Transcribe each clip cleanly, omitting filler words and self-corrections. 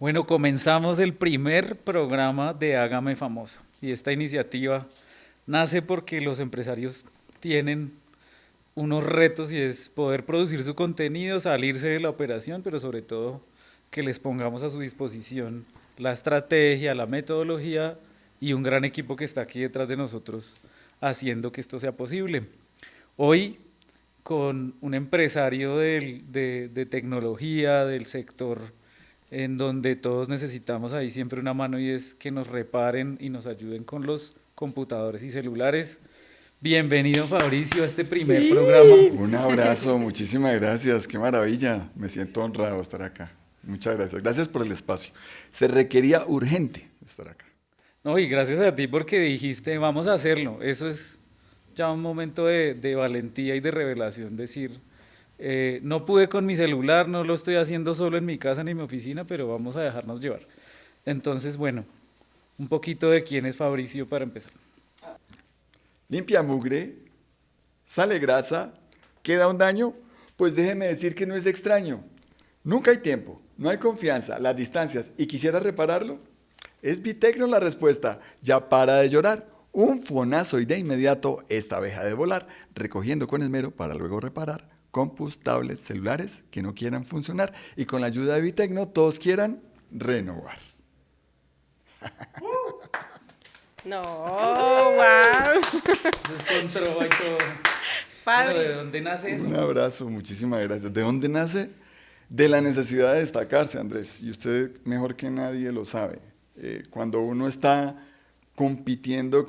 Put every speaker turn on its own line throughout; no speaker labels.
Bueno, comenzamos el primer programa de Hágame Famoso y esta iniciativa nace porque los empresarios tienen unos retos y es poder producir su contenido, salirse de la operación, pero sobre todo que les pongamos a su disposición la estrategia, la metodología y un gran equipo que está aquí detrás de nosotros haciendo que esto sea posible. Hoy, con un empresario de tecnología, del sector en donde todos necesitamos ahí siempre una mano y es que nos reparen y nos ayuden con los computadores y celulares. Bienvenido Fabricio a este primer programa.
Un abrazo, muchísimas gracias, qué maravilla, me siento honrado estar acá. Muchas gracias, gracias por el espacio. Se requería urgente estar acá.
No, y gracias a ti porque dijiste, vamos a hacerlo. Eso es ya un momento de valentía y de revelación, decir, no pude con mi celular, no lo estoy haciendo solo en mi casa ni en mi oficina, pero vamos a dejarnos llevar. Entonces, bueno, un poquito de quién es Fabricio para empezar.
Limpia mugre, sale grasa, queda un daño, pues déjeme decir que no es extraño. Nunca hay tiempo, no hay confianza, las distancias y quisiera repararlo. Es Bitecno la respuesta, ya para de llorar. Un fonazo y de inmediato esta abeja de volar, recogiendo con esmero para luego reparar compus, tablets, celulares que no quieran funcionar y con la ayuda de Bitecno todos quieran renovar.
No, wow.
Eso es con trova y todo. Bueno, ¿de
Fabri.
dónde nace eso?
Un abrazo, muchísimas gracias. ¿De dónde nace? De la necesidad de destacarse, Andrés, y usted mejor que nadie lo sabe. Cuando uno está compitiendo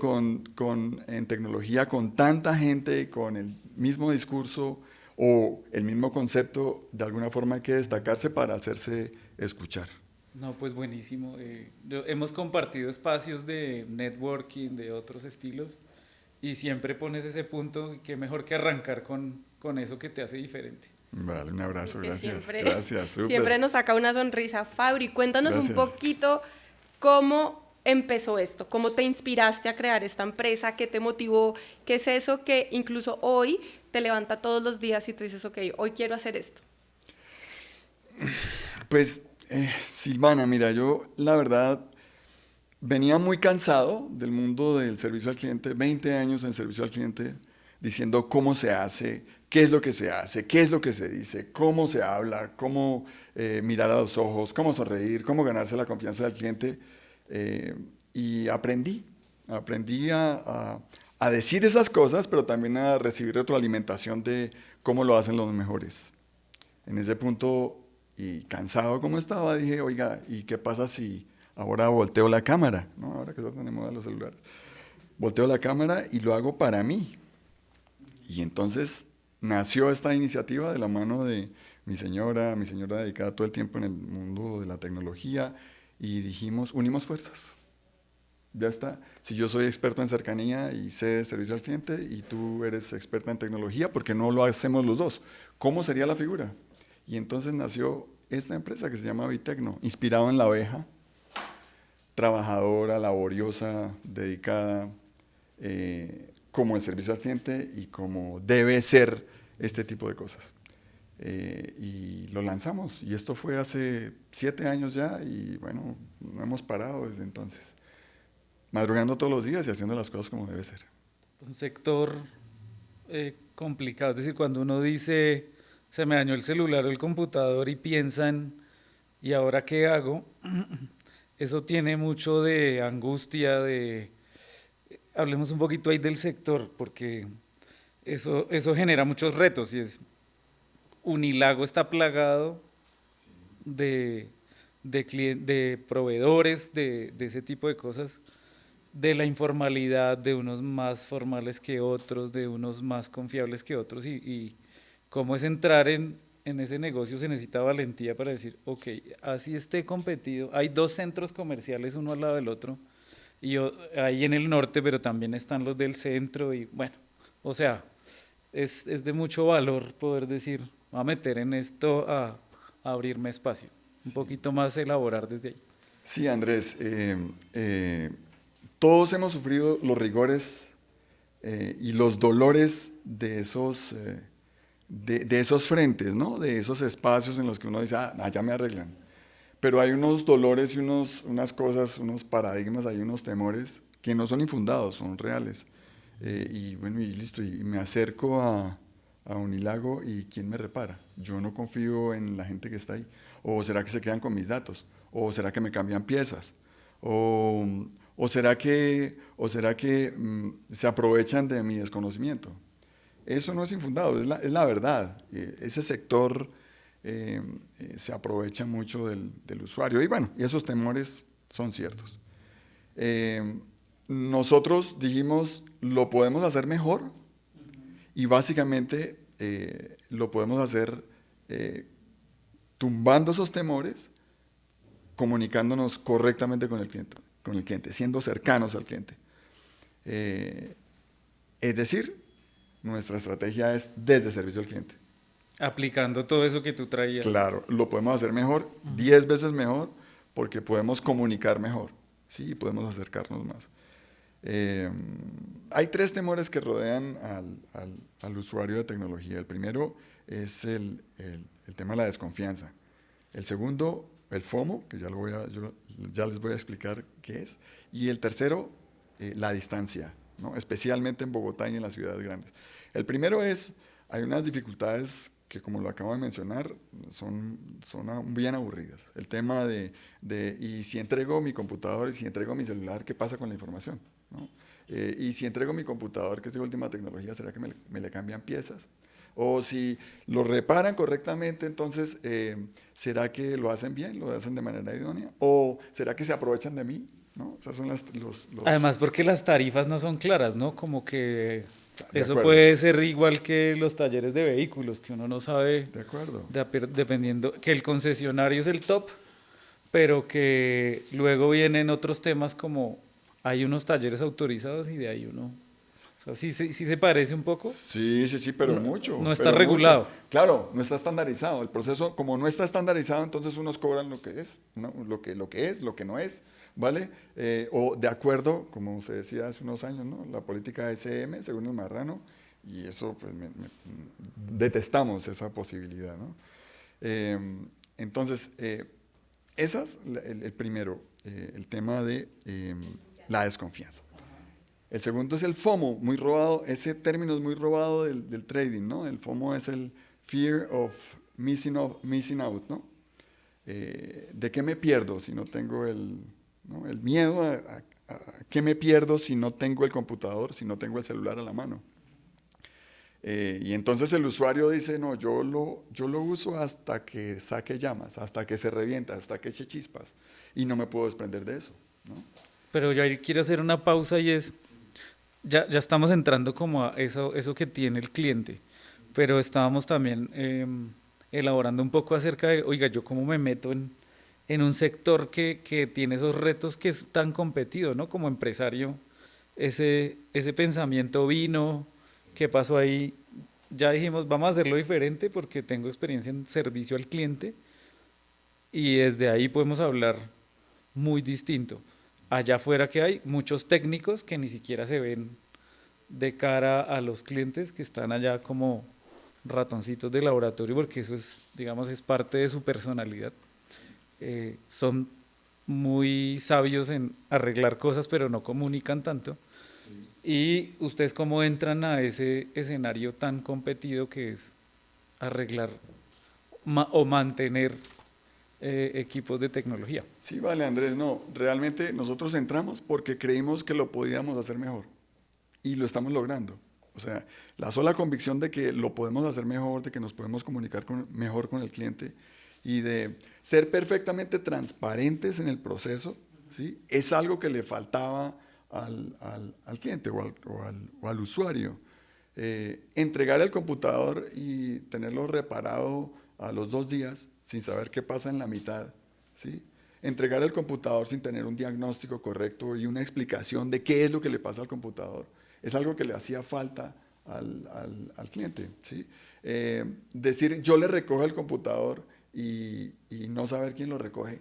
en tecnología con tanta gente, con el mismo discurso o el mismo concepto, de alguna forma hay que destacarse para hacerse escuchar.
No, pues buenísimo. Hemos compartido espacios de networking, de otros estilos, y siempre pones ese punto, y qué mejor que arrancar con eso que te hace diferente.
Vale, un abrazo,
Que
gracias.
siempre,
Gracias,
siempre
súper.
nos saca una sonrisa. Fabri, cuéntanos un
Gracias.
poquito cómo empezó esto, cómo te inspiraste a crear esta empresa, qué te motivó, qué es eso que incluso hoy te levanta todos los días y tú dices, ok, hoy quiero hacer esto.
Pues, Silvana, mira, yo la verdad venía muy cansado del mundo del servicio al cliente, 20 años en servicio al cliente, diciendo cómo se hace, qué es lo que se hace, qué es lo que se dice, cómo se habla, cómo mirar a los ojos, cómo sonreír, cómo ganarse la confianza del cliente. Y aprendí a decir esas cosas, pero también a recibir retroalimentación de cómo lo hacen los mejores. En ese punto, y cansado como estaba, dije, oiga, ¿y qué pasa si ahora volteo la cámara? ¿No? Ahora que está tan de moda los celulares. Volteo la cámara y lo hago para mí. Y entonces nació esta iniciativa de la mano de mi señora dedicada todo el tiempo en el mundo de la tecnología, y dijimos, unimos fuerzas. Ya está. Si yo soy experto en cercanía y sé de servicio al cliente y tú eres experta en tecnología, ¿por qué no lo hacemos los dos? ¿Cómo sería la figura? Y entonces nació esta empresa que se llama Bitecno, inspirado en la abeja, trabajadora, laboriosa, dedicada, como el servicio al cliente y como debe ser este tipo de cosas. Y lo lanzamos, y esto fue hace 7 años ya, y bueno, no hemos parado desde entonces. Madrugando todos los días y haciendo las cosas como debe ser.
Un sector complicado, es decir, cuando uno dice, se me dañó el celular o el computador y piensan, ¿y ahora qué hago? Eso tiene mucho de angustia, hablemos un poquito ahí del sector, porque eso genera muchos retos y es, Unilago está plagado de, de proveedores de ese tipo de cosas, de la informalidad, de unos más formales que otros, de unos más confiables que otros, y cómo es entrar en ese negocio se necesita valentía para decir, ok, así esté competido, hay dos centros comerciales uno al lado del otro, y ahí en el norte, pero también están los del centro, y bueno, o sea, es de mucho valor poder decir, voy a meter en esto a abrirme espacio, un poquito más elaborar desde ahí.
Sí, Andrés, todos hemos sufrido los rigores y los dolores de esos frentes, ¿no? De esos espacios en los que uno dice, ah, allá me arreglan. pero hay unos dolores y unas cosas, unos paradigmas, hay unos temores que no son infundados, son reales. Y bueno, y listo, y me acerco a Unilago y ¿quién me repara? Yo no confío en la gente que está ahí. ¿O será que se quedan con mis datos? ¿O será que me cambian piezas? ¿O será que se aprovechan de mi desconocimiento? Eso no es infundado, es la verdad. Ese sector se aprovecha mucho del usuario. Y bueno, y esos temores son ciertos. Nosotros dijimos, lo podemos hacer mejor y básicamente lo podemos hacer tumbando esos temores, comunicándonos correctamente con el cliente, siendo cercanos al cliente. Es decir, nuestra estrategia es desde servicio al cliente.
Aplicando todo eso que tú traías.
Claro, lo podemos hacer mejor, 10 veces mejor, porque podemos comunicar mejor, ¿sí? Podemos acercarnos más. Hay 3 temores que rodean al usuario de tecnología. El primero es el tema de la desconfianza. El segundo, el FOMO, que ya les voy a explicar qué es. Y el tercero, la distancia, ¿no? Especialmente en Bogotá y en las ciudades grandes. El primero hay unas dificultades que, como lo acabo de mencionar, son bien aburridas. El tema y si entrego mi computador y si entrego mi celular, ¿qué pasa con la información? ¿No? Y si entrego mi computador, que es de última tecnología, ¿será que me le cambian piezas? O si lo reparan correctamente, entonces, ¿será que lo hacen bien, lo hacen de manera idónea? ¿O será que se aprovechan de mí? ¿No? Esas son
Además, porque las tarifas no son claras, ¿no? Como que
De
eso
acuerdo.
puede ser igual que los talleres de vehículos, que uno no sabe,
De acuerdo.
dependiendo, que el concesionario es el top, pero que luego vienen otros temas como hay unos talleres autorizados y de ahí uno... O sea, sí se parece un poco.
Sí, pero
No,
mucho.
no está
pero
regulado.
mucho. Claro, no está estandarizado. El proceso, como no está estandarizado, entonces unos cobran lo que es, ¿no? Lo que es, lo que no es, ¿vale? O de acuerdo, como se decía hace unos años, ¿no? La política SM, según el marrano, y eso, pues, detestamos esa posibilidad, ¿no? Entonces, el primero, el tema de la desconfianza. El segundo es el FOMO, muy robado, ese término es muy robado del trading, ¿no? El FOMO es el fear of missing out, ¿no? ¿De qué me pierdo si no tengo ¿no? El miedo a qué me pierdo si no tengo el computador, si no tengo el celular a la mano? Y entonces el usuario dice, no, yo lo uso hasta que saque llamas, hasta que se revienta, hasta que eche chispas, y no me puedo desprender de eso, ¿no?
Pero yo ahí quiero hacer una pausa y es... Ya estamos entrando como a eso que tiene el cliente, pero estábamos también elaborando un poco acerca de, oiga, yo cómo me meto en un sector que tiene esos retos que es tan competido, ¿no? Como empresario, ese pensamiento vino, ¿qué pasó ahí? Ya dijimos, vamos a hacerlo diferente porque tengo experiencia en servicio al cliente y desde ahí podemos hablar muy distinto. Allá afuera que hay muchos técnicos que ni siquiera se ven de cara a los clientes, que están allá como ratoncitos de laboratorio, porque eso es, digamos, es parte de su personalidad. Son muy sabios en arreglar cosas, pero no comunican tanto. ¿Y ustedes cómo entran a ese escenario tan competido que es arreglar o mantener equipos de tecnología?
Sí, vale, Andrés, no, realmente nosotros entramos porque creímos que lo podíamos hacer mejor y lo estamos logrando. O sea, la sola convicción de que lo podemos hacer mejor, de que nos podemos comunicar mejor con el cliente y de ser perfectamente transparentes en el proceso, ¿sí? Es algo que le faltaba al cliente o al usuario. Entregar el computador y tenerlo reparado a los 2 días sin saber qué pasa en la mitad, ¿sí? Entregar el computador sin tener un diagnóstico correcto y una explicación de qué es lo que le pasa al computador, es algo que le hacía falta al cliente, ¿sí? Decir, yo le recojo el computador y no saber quién lo recoge,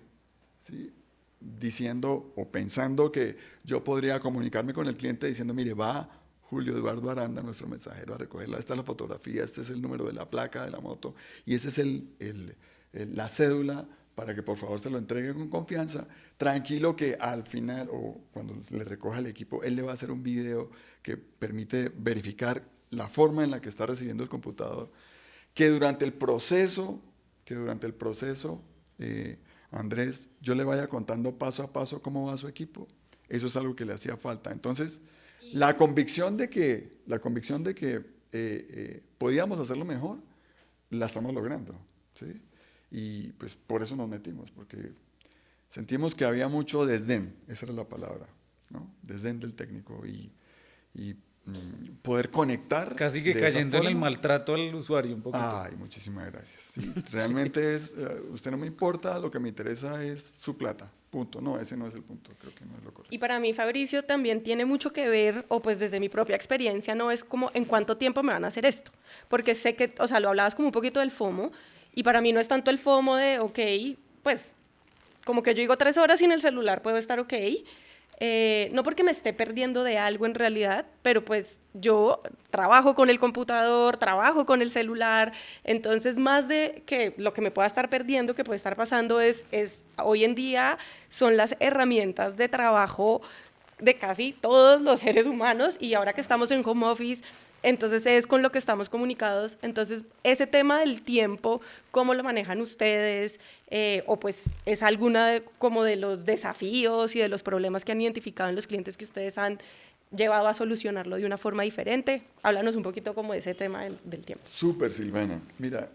¿sí? Diciendo o pensando que yo podría comunicarme con el cliente diciendo, mire, va Julio Eduardo Aranda, nuestro mensajero, a recogerla, esta es la fotografía, este es el número de la placa de la moto y ese es la cédula para que por favor se lo entregue con confianza, tranquilo que al final o cuando le recoja el equipo, él le va a hacer un video que permite verificar la forma en la que está recibiendo el computador, que durante el proceso, Andrés, yo le vaya contando paso a paso cómo va su equipo. Eso es algo que le hacía falta. Entonces, la convicción de que podíamos hacerlo mejor, la estamos logrando, ¿sí? Y pues por eso nos metimos, porque sentimos que había mucho desdén, esa era la palabra, ¿no? Desdén del técnico y poder conectar
Casi que
de esa
cayendo en el
forma.
maltrato al usuario un poquito.
Ay, muchísimas gracias. Sí, realmente es, usted no me importa, lo que me interesa es su plata, punto. No, ese no es el punto, creo que no es lo correcto.
Y para mí, Fabricio, también tiene mucho que ver, o pues desde mi propia experiencia, no es como en cuánto tiempo me van a hacer esto. Porque sé que, o sea, lo hablabas como un poquito del FOMO, y para mí no es tanto el FOMO de, ok, pues como que yo digo 3 horas sin el celular puedo estar ok. No porque me esté perdiendo de algo en realidad, pero pues yo trabajo con el computador, trabajo con el celular, entonces más de que lo que me pueda estar perdiendo, que puede estar pasando es hoy en día son las herramientas de trabajo de casi todos los seres humanos y ahora que estamos en home office, entonces es con lo que estamos comunicados. Entonces, ese tema del tiempo, ¿cómo lo manejan ustedes? O pues es alguna como de los desafíos y de los problemas que han identificado en los clientes que ustedes han llevado a solucionarlo de una forma diferente. Háblanos un poquito como de ese tema del tiempo.
Súper, Silvana. Mira,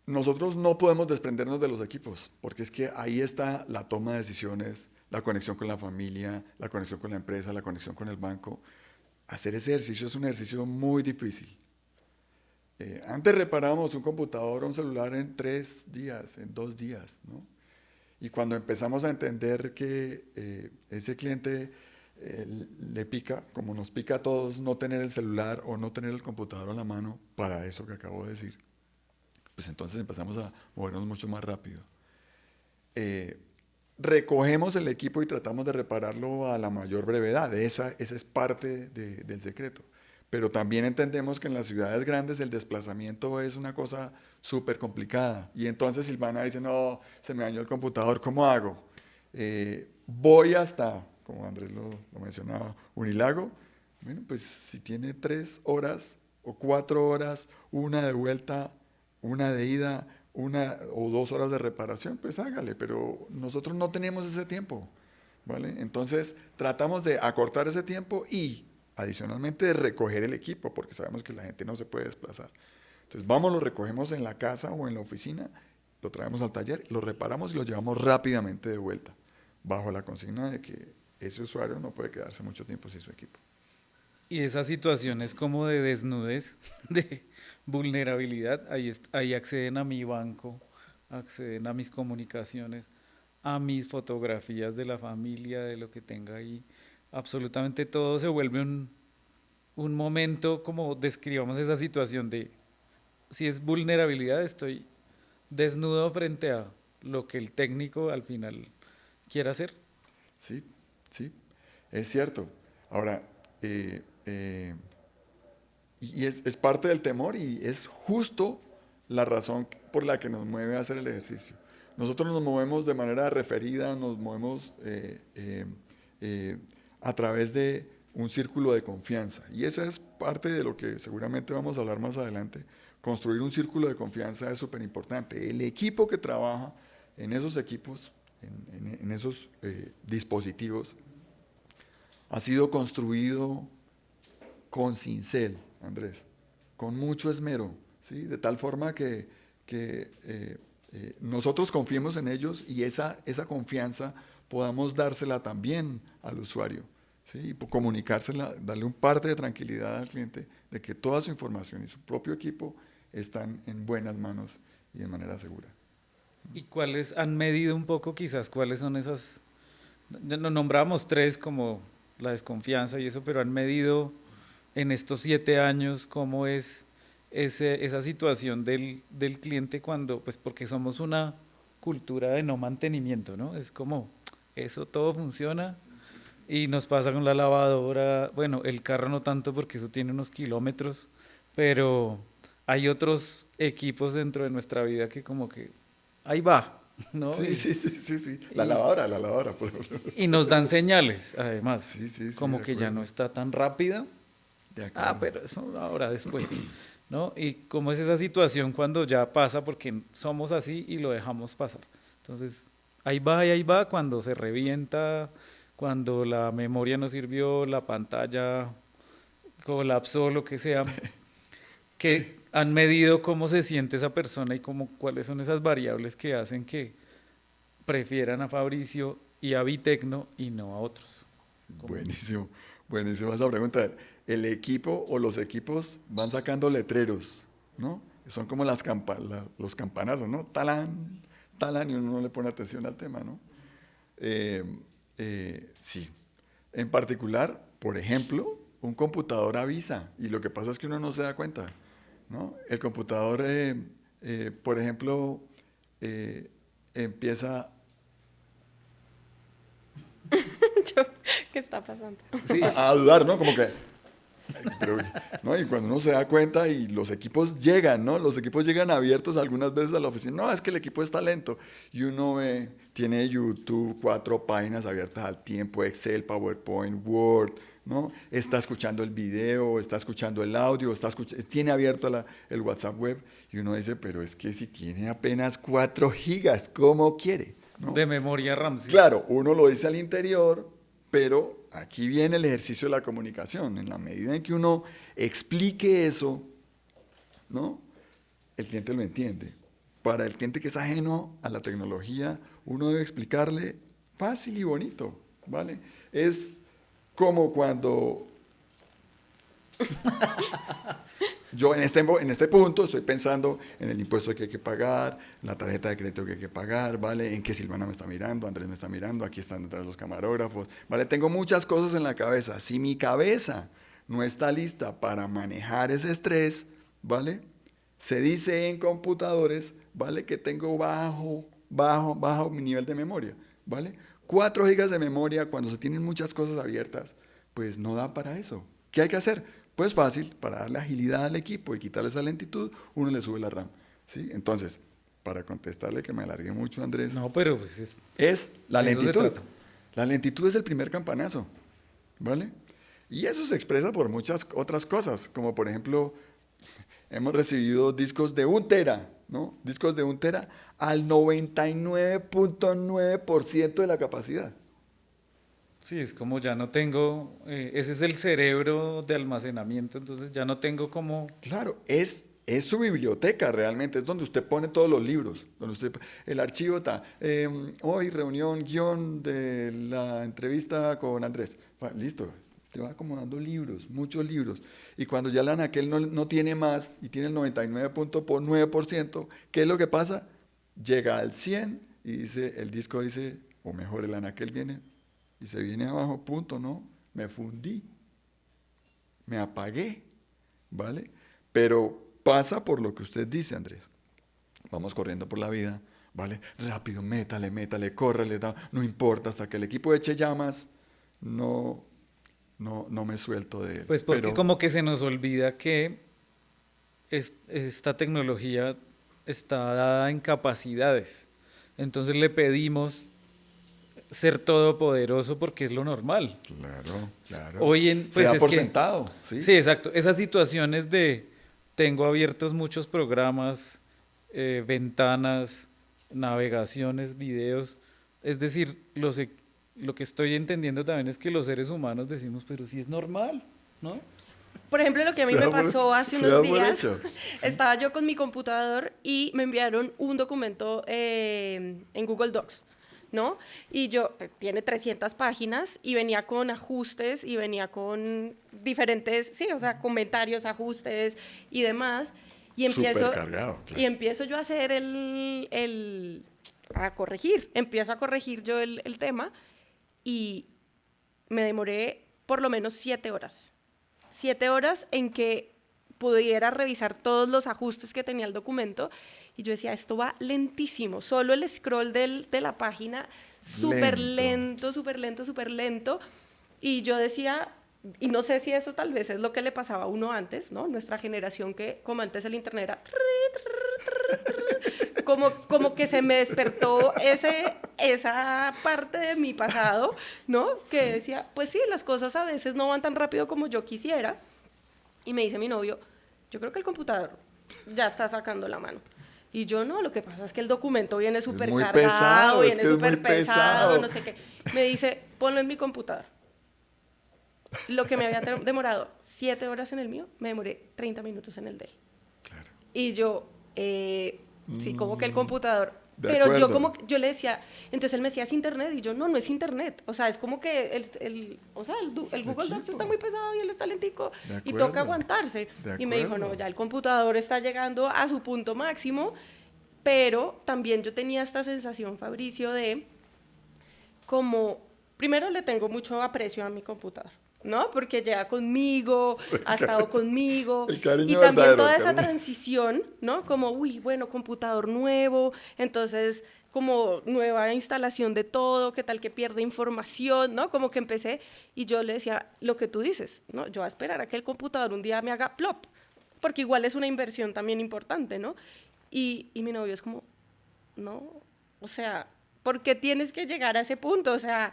nosotros no podemos desprendernos de los equipos, porque es que ahí está la toma de decisiones, la conexión con la familia, la conexión con la empresa, la conexión con el banco. Hacer ese ejercicio es un ejercicio muy difícil. Antes reparábamos un computador o un celular en 3 días, en 2 días, ¿no? Y cuando empezamos a entender que ese cliente le pica, como nos pica a todos, no tener el celular o no tener el computador a la mano para eso que acabo de decir, pues entonces empezamos a movernos mucho más rápido. Recogemos el equipo y tratamos de repararlo a la mayor brevedad. Esa es parte del secreto. Pero también entendemos que en las ciudades grandes el desplazamiento es una cosa súper complicada. Y entonces Silvana dice, no, se me dañó el computador, ¿cómo hago? Voy hasta, como Andrés lo mencionaba, Unilago. Bueno, pues si tiene 3 horas o 4 horas, una de vuelta, una de ida, 1 o 2 horas de reparación, pues hágale, pero nosotros no tenemos ese tiempo, ¿vale? Entonces tratamos de acortar ese tiempo y adicionalmente de recoger el equipo, porque sabemos que la gente no se puede desplazar. Entonces vamos, lo recogemos en la casa o en la oficina, lo traemos al taller, lo reparamos y lo llevamos rápidamente de vuelta, bajo la consigna de que ese usuario no puede quedarse mucho tiempo sin su equipo.
Y esa situación es como de desnudez, de vulnerabilidad. Ahí acceden a mi banco, acceden a mis comunicaciones, a mis fotografías de la familia, de lo que tenga ahí. Absolutamente todo se vuelve un momento, como describamos esa situación de, si es vulnerabilidad, estoy desnudo frente a lo que el técnico al final quiera hacer.
Sí, sí, es cierto. Ahora, y es parte del temor y es justo la razón por la que nos mueve a hacer el ejercicio. Nosotros nos movemos de manera referida, nos movemos a través de un círculo de confianza. Y esa es parte de lo que seguramente vamos a hablar más adelante. Construir un círculo de confianza es súper importante. El equipo que trabaja en esos equipos, en esos dispositivos, ha sido construido con cincel, Andrés, con mucho esmero, ¿sí? De tal forma que nosotros confiemos en ellos y esa confianza podamos dársela también al usuario, ¿sí? Y comunicársela, darle un parte de tranquilidad al cliente de que toda su información y su propio equipo están en buenas manos y de manera segura.
¿Y cuáles han medido un poco quizás cuáles son esas? Nos nombramos 3 como la desconfianza y eso, pero han medido en estos 7 años cómo es esa situación del cliente cuando, pues porque somos una cultura de no mantenimiento, ¿no? Es como, eso todo funciona y nos pasa con la lavadora, bueno, el carro no tanto porque eso tiene unos kilómetros, pero hay otros equipos dentro de nuestra vida que como que ahí va, ¿no?
Sí, sí, sí, sí, sí. La lavadora, por ejemplo.
Y nos dan señales, además,
Sí, sí, sí,
como
de
que ya
acuerdo.
no está tan rápida.
De acuerdo.
Pero eso ahora después, ¿no? Y cómo es esa situación cuando ya pasa porque somos así y lo dejamos pasar. Entonces, ahí va y ahí va cuando se revienta, cuando la memoria no sirvió, la pantalla colapsó, lo que sea, que han medido cómo se siente esa persona y cómo, cuáles son esas variables que hacen que prefieran a Fabricio y a Vitecno y no a otros. Como-
Buenísimo, buenísima esa pregunta. El equipo o los equipos van sacando letreros, ¿no? Son como los campanazos, ¿no? Talán, talán, y uno no le pone atención al tema, ¿no? Eh, sí. En particular, por ejemplo, un computador avisa y lo que pasa es que uno no se da cuenta, ¿no? El computador, por ejemplo, empieza
Yo, ¿qué está pasando?
Sí,
a dudar, ¿no? Como que, pero, ¿no? Y cuando uno se da cuenta y los equipos llegan, ¿no? Los equipos llegan abiertos algunas veces a la oficina. No, es que el equipo está lento. Y uno ve, tiene YouTube, 4 páginas abiertas al tiempo, Excel, PowerPoint, Word, ¿no? Está escuchando el video, está escuchando el audio, tiene abierto el WhatsApp web. Y uno dice, pero es que si tiene apenas 4 gigas, ¿cómo quiere? ¿No?
de memoria RAM, sí.
Claro, uno lo dice al interior, pero aquí viene el ejercicio de la comunicación. En la medida en que uno explique eso, ¿no? El cliente lo entiende. Para el cliente que es ajeno a la tecnología, uno debe explicarle fácil y bonito, ¿vale? Es como cuando yo en este punto estoy pensando en el impuesto que hay que pagar, la tarjeta de crédito que hay que pagar, ¿vale? En que Silvana me está mirando, Andrés me está mirando, aquí están detrás los camarógrafos, ¿vale? Tengo muchas cosas en la cabeza. Si mi cabeza no está lista para manejar ese estrés, ¿vale? Se dice en computadores, ¿vale? Que tengo bajo mi nivel de memoria, ¿vale? 4 gigas de memoria cuando se tienen muchas cosas abiertas, pues no da para eso. ¿Qué hay que hacer? Pues fácil, para darle agilidad al equipo y quitarle esa lentitud, uno le sube la RAM, ¿sí? Entonces, para contestarle que me alargué mucho, Andrés,
No, pero pues
es la
de eso se
lentitud.
trata.
La lentitud es el primer campanazo, ¿vale? Y eso se expresa por muchas otras cosas, como por ejemplo, hemos recibido discos de 1 tera, ¿no? Discos de 1 tera al 99.9% de la capacidad.
Sí, es como ya no tengo, ese es el cerebro de almacenamiento, entonces ya no tengo como,
Claro, es su biblioteca realmente, es donde usted pone todos los libros, donde usted, el archivo está, hoy reunión, guión de la entrevista con Andrés. Listo, te va acomodando libros, muchos libros. Y cuando ya la anaquel no tiene más y tiene el 99.9%, ¿qué es lo que pasa? Llega al 100 y dice, el disco dice, o mejor el anaquel viene y se viene abajo, punto, ¿no? Me fundí, me apagué, ¿vale? Pero pasa por lo que usted dice, Andrés. Vamos corriendo por la vida, ¿vale? Rápido, métale, córrele, no importa, hasta que el equipo eche llamas, no me suelto de él.
pues porque
Pero,
como que se nos olvida que esta tecnología está dada en capacidades. Entonces le pedimos ser todopoderoso porque es lo normal.
claro.
Hoy en,
Se
pues
da
es
por
que,
sentado, ¿sí?
sí, exacto. Esas situaciones de tengo abiertos muchos programas, ventanas, navegaciones, videos. Es decir, lo que estoy entendiendo también es que los seres humanos decimos, pero sí es normal, ¿no?
Por ejemplo, lo que a mí
Se
me
da por
pasó
hecho,
hace
se
unos
da por
días,
hecho.
estaba yo con mi computador y me enviaron un documento en Google Docs, ¿no? Y yo, pues, tiene 300 páginas y venía con ajustes y venía con diferentes, sí, o sea, comentarios, ajustes y demás. Y
Supercargado, claro.
y empiezo yo a hacer empiezo a corregir yo el tema y me demoré por lo menos 7 horas. 7 horas en que pudiera revisar todos los ajustes que tenía el documento y yo decía, esto va lentísimo, solo el scroll de la página, súper lento, súper lento, súper lento. Y yo decía, y no sé si eso tal vez es lo que le pasaba a uno antes, ¿no? Nuestra generación que, como antes el internet era... Como que se me despertó esa parte de mi pasado, ¿no? Que decía, pues sí, las cosas a veces no van tan rápido como yo quisiera. Y me dice mi novio, yo creo que el computador ya está sacando la mano. Y yo no, lo que pasa es que el documento viene súper cargado, viene súper pesado, no sé qué. Me dice, ponlo en mi computador. Lo que me había demorado 7 horas en el mío, me demoré 30 minutos en el de él.
Claro.
Y yo, sí, como que el computador.
De
Pero
acuerdo.
yo le decía, entonces él me decía, ¿es internet? Y yo, no es internet. O sea, es como que el Google Docs
equipo.
está muy pesado y él está lentico
De
y toca
acuerdo.
aguantarse.
De
Y me dijo,
acuerdo.
no, ya el computador está llegando a su punto máximo, pero también yo tenía esta sensación, Fabricio, de como, primero le tengo mucho aprecio a mi computador, ¿no? Porque lleva conmigo, ha estado conmigo,
El cariño
y también
verdadero,
toda
el
esa
cariño.
transición, ¿no? Como, uy, bueno, computador nuevo, entonces como nueva instalación de todo, qué tal que pierde información, ¿no? Como que empecé y yo le decía lo que tú dices, ¿no? Yo voy a esperar a que el computador un día me haga plop, porque igual es una inversión también importante, ¿no? Y mi novio es como, no, o sea, ¿por qué tienes que llegar a ese punto? O sea,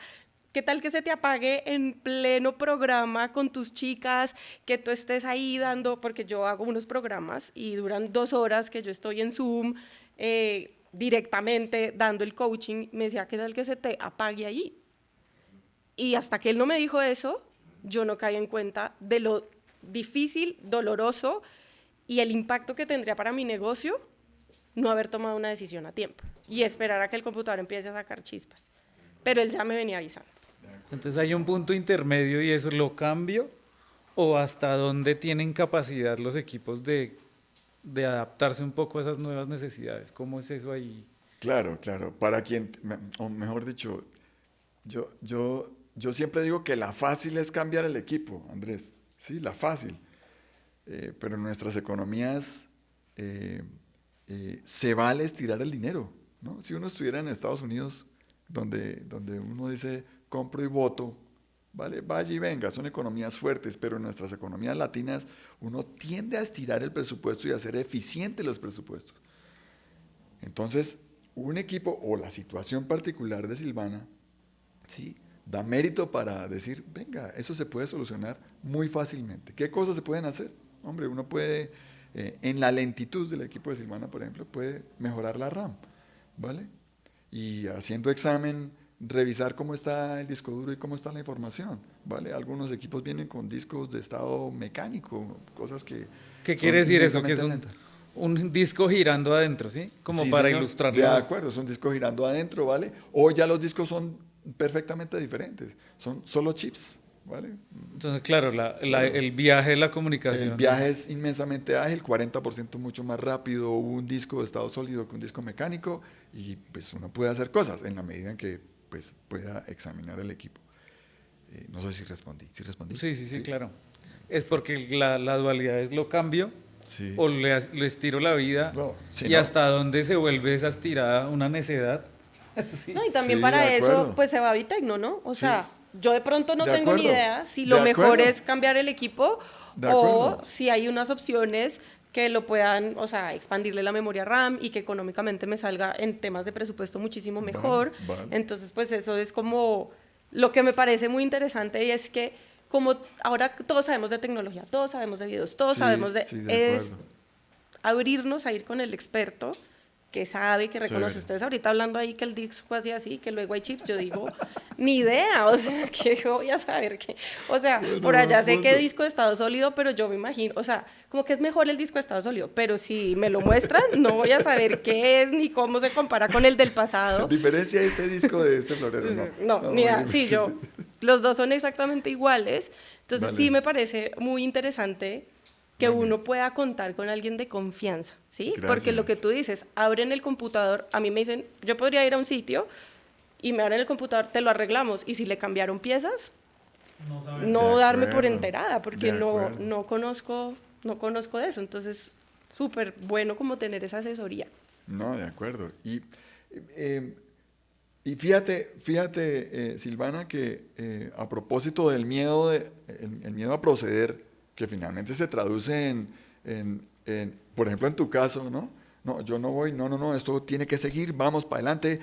¿qué tal que se te apague en pleno programa con tus chicas, que tú estés ahí dando, porque yo hago unos programas y duran 2 horas que yo estoy en Zoom directamente dando el coaching, me decía, ¿qué tal que se te apague ahí? Y hasta que él no me dijo eso, yo no caí en cuenta de lo difícil, doloroso y el impacto que tendría para mi negocio no haber tomado una decisión a tiempo y esperar a que el computador empiece a sacar chispas. Pero él ya me venía avisando.
Entonces hay un punto intermedio y eso lo cambio o hasta dónde tienen capacidad los equipos de adaptarse un poco a esas nuevas necesidades. ¿Cómo es eso ahí?
Claro, claro. Para quien, o mejor dicho, yo siempre digo que la fácil es cambiar el equipo, Andrés. Sí, la fácil. Pero en nuestras economías se vale estirar el dinero, ¿no? Si uno estuviera en Estados Unidos, donde uno dice compro y voto, ¿vale? Vaya y venga, son economías fuertes, pero en nuestras economías latinas uno tiende a estirar el presupuesto y a hacer eficientes los presupuestos. Entonces, un equipo o la situación particular de Silvana, ¿sí? Da mérito para decir, venga, eso se puede solucionar muy fácilmente. ¿Qué cosas se pueden hacer? Hombre, uno puede, en la lentitud del equipo de Silvana, por ejemplo, puede mejorar la RAM, ¿vale? Y haciendo examen, revisar cómo está el disco duro y cómo está la información, ¿vale? Algunos equipos vienen con discos de estado mecánico, cosas que
¿Qué
son
quiere decir eso? Que es
inmensamente lentas.
un disco girando adentro, ¿sí? Como
Sí,
para
señor, de
ilustrarlo.
acuerdo, es un disco girando adentro, ¿vale? O ya los discos son perfectamente diferentes, son solo chips, ¿vale?
Entonces, claro,
Claro.
el viaje de la
El
comunicación.
viaje es inmensamente ágil, 40% mucho más rápido un disco de estado sólido que un disco mecánico y pues uno puede hacer cosas en la medida en que pues, pueda examinar el equipo. No sé si respondí. ¿Sí respondí?
Sí, sí, sí, claro. Es porque la dualidad es lo cambio
Sí.
o le estiro la vida
No, sí,
y
no.
hasta dónde se vuelve esa estirada una necedad. Sí.
No, y también
Sí,
para
de
eso,
acuerdo.
pues se va a Bitecno, ¿no? O
Sí.
sea, yo de pronto no
De
tengo ni
acuerdo.
idea si
De
lo mejor
acuerdo.
es cambiar el equipo
De
o
acuerdo.
si hay unas opciones que lo puedan, o sea, expandirle la memoria RAM y que económicamente me salga en temas de presupuesto muchísimo
Vale,
mejor.
vale.
Entonces, pues eso es como lo que me parece muy interesante y es que como ahora todos sabemos de tecnología, todos sabemos de videos, todos
Sí,
sabemos de...
sí, de
es
acuerdo.
abrirnos a ir con el experto que sabe, que reconoce.
Chévere.
Ustedes ahorita hablando ahí que el disco hacía así, que luego hay chips, yo digo, ni idea, o sea, que yo voy a saber que, o sea,
Bueno,
por allá
buen
sé que
punto.
disco de estado sólido, pero yo me imagino, o sea, como que es mejor el disco de estado sólido, pero si me lo muestran, no voy a saber qué es ni cómo se compara con el del pasado.
Diferencia este disco de este florero, no.
No, ni idea,
muy
sí, yo, los dos son exactamente iguales, entonces
Vale.
sí me parece muy interesante que
Vale.
uno pueda contar con alguien de confianza, ¿sí? Porque lo que
Gracias.
tú dices, abren el computador, a mí me dicen, yo podría ir a un sitio y me abren el computador, te lo arreglamos, y si le cambiaron piezas, no
De
darme por
acuerdo,
enterada, porque
de acuerdo.
no conozco de eso, entonces súper bueno como tener esa asesoría.
No, de acuerdo. Y fíjate, Silvana, que a propósito del miedo, el miedo a proceder, que finalmente se traduce por ejemplo, en tu caso, ¿no? No, yo no voy, no, esto tiene que seguir, vamos para adelante,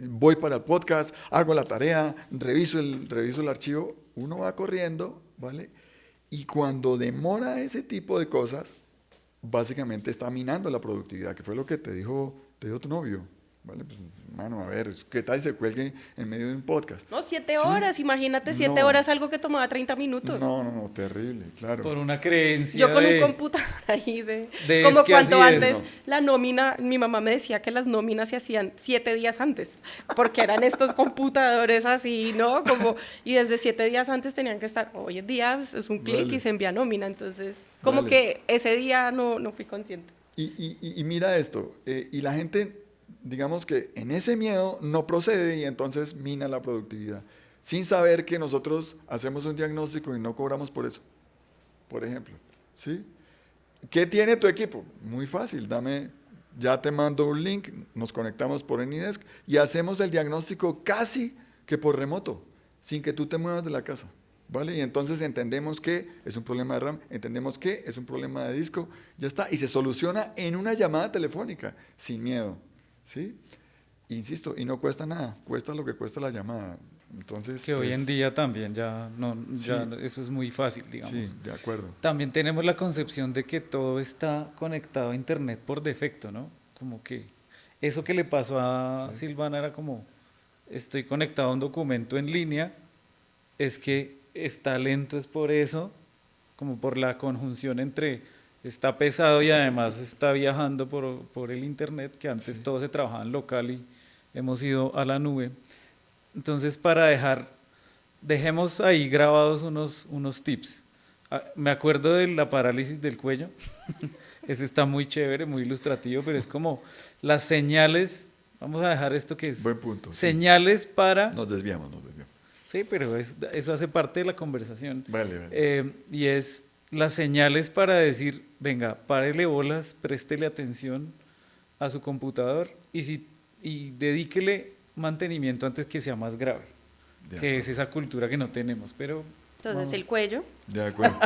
voy para el podcast, hago la tarea, reviso el archivo, uno va corriendo, ¿vale? Y cuando demora ese tipo de cosas, básicamente está minando la productividad, que fue lo que te dijo tu novio. Vale, pues, mano, a ver, ¿qué tal se cuelgue en medio de un podcast?
No, 7
¿Sí?
horas, imagínate, 7
No.
horas, algo que tomaba 30 minutos.
No, terrible, claro.
Por una creencia
Yo con un
de...
computador ahí
de
como
es que
cuando
así es,
antes
¿no?
la nómina, mi mamá me decía que las nóminas se hacían 7 días antes, porque eran estos computadores así, ¿no? Como, y desde 7 días antes tenían que estar, hoy en día es un clic
Vale.
y se envía nómina, entonces como
Vale.
que ese día no fui consciente.
Y mira esto, y la gente, digamos que en ese miedo no procede y entonces mina la productividad, sin saber que nosotros hacemos un diagnóstico y no cobramos por eso, por ejemplo, ¿sí? ¿Qué tiene tu equipo? Muy fácil, ya te mando un link, nos conectamos por AnyDesk y hacemos el diagnóstico casi que por remoto, sin que tú te muevas de la casa, ¿vale? Y entonces entendemos que es un problema de RAM, entendemos que es un problema de disco, ya está, y se soluciona en una llamada telefónica, sin miedo, ¿sí? Insisto, y no cuesta nada, cuesta lo que cuesta la llamada. Entonces,
Que hoy
pues,
en día también ya no, ya
sí.
eso es muy fácil, digamos.
Sí, de acuerdo.
También tenemos la concepción de que todo está conectado a internet por defecto, ¿no? Como que eso que le pasó a Silvana era como, estoy conectado a un documento en línea, es que está lento, es por eso, como por la conjunción entre está pesado y además está viajando por el internet, que antes todo se trabajaba en local y hemos ido a la nube. Entonces, dejemos ahí grabados unos tips. Me acuerdo de la parálisis del cuello. Ese está muy chévere, muy ilustrativo, pero es como las señales. Vamos a dejar esto que es
Buen punto. Sí.
señales para.
Nos desviamos.
Sí, pero eso hace parte de la conversación.
Vale.
Y es las señales para decir, venga, párele bolas, préstele atención a su computador y dedíquele mantenimiento antes que sea más grave, que es esa cultura que no tenemos, pero...
Entonces
vamos.
el cuello.
De acuerdo.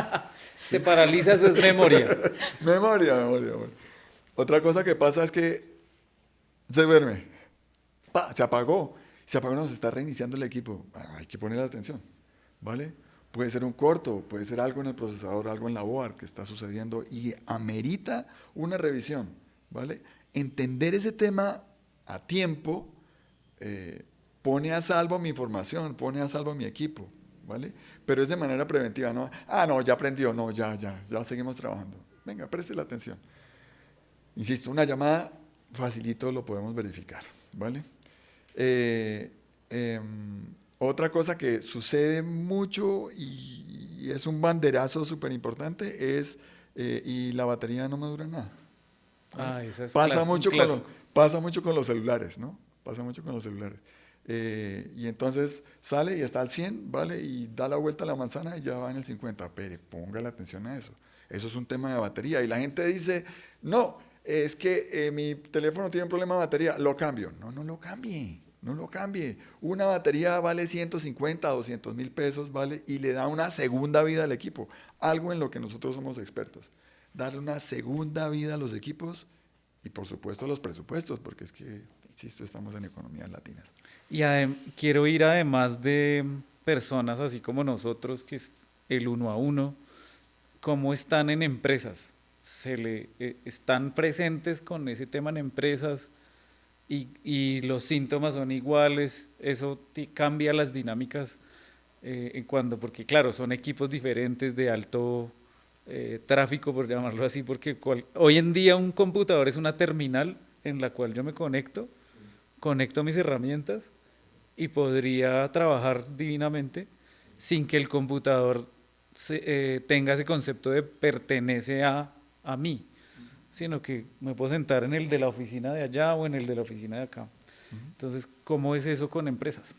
Se paraliza, eso es memoria.
Memoria. Otra cosa que pasa es que se duerme. ¡Pah! Se apagó, no, se está reiniciando el equipo. Hay que poner atención, ¿vale? Puede ser un corto, puede ser algo en el procesador, algo en la board que está sucediendo y amerita una revisión, ¿vale? Entender ese tema a tiempo pone a salvo mi información, pone a salvo mi equipo, ¿vale? Pero es de manera preventiva, ¿no? No, ya aprendió, no, ya seguimos trabajando. Venga, preste la atención. Insisto, una llamada, facilito lo podemos verificar, ¿vale? Otra cosa que sucede mucho y es un banderazo súper importante es, y la batería no me dura nada.
Esa es
Pasa
clásico.
mucho con los celulares, ¿no? Pasa mucho con los celulares. Y entonces sale y está al 100, ¿vale? Y da la vuelta a la manzana y ya va en el 50. Pero ponga la atención a eso. Eso es un tema de batería. Y la gente dice, no, es que mi teléfono tiene un problema de batería, lo cambio. No lo cambie. No lo cambie. Una batería vale 150, 200 mil pesos, ¿vale? Y le da una segunda vida al equipo. Algo en lo que nosotros somos expertos. Darle una segunda vida a los equipos y, por supuesto, a los presupuestos, porque es que, insisto, estamos en economías latinas.
Y quiero ir además de personas así como nosotros, que es el 1 a 1, cómo están en empresas. ¿Están presentes con ese tema en empresas? Y los síntomas son iguales, eso cambia las dinámicas porque claro, son equipos diferentes de alto tráfico, por llamarlo así, porque hoy en día un computador es una terminal en la cual yo me conecto mis herramientas y podría trabajar divinamente sin que el computador tenga ese concepto de pertenece a mí, sino que me puedo sentar en el de la oficina de allá o en el de la oficina de acá. Entonces, ¿cómo es eso con empresas?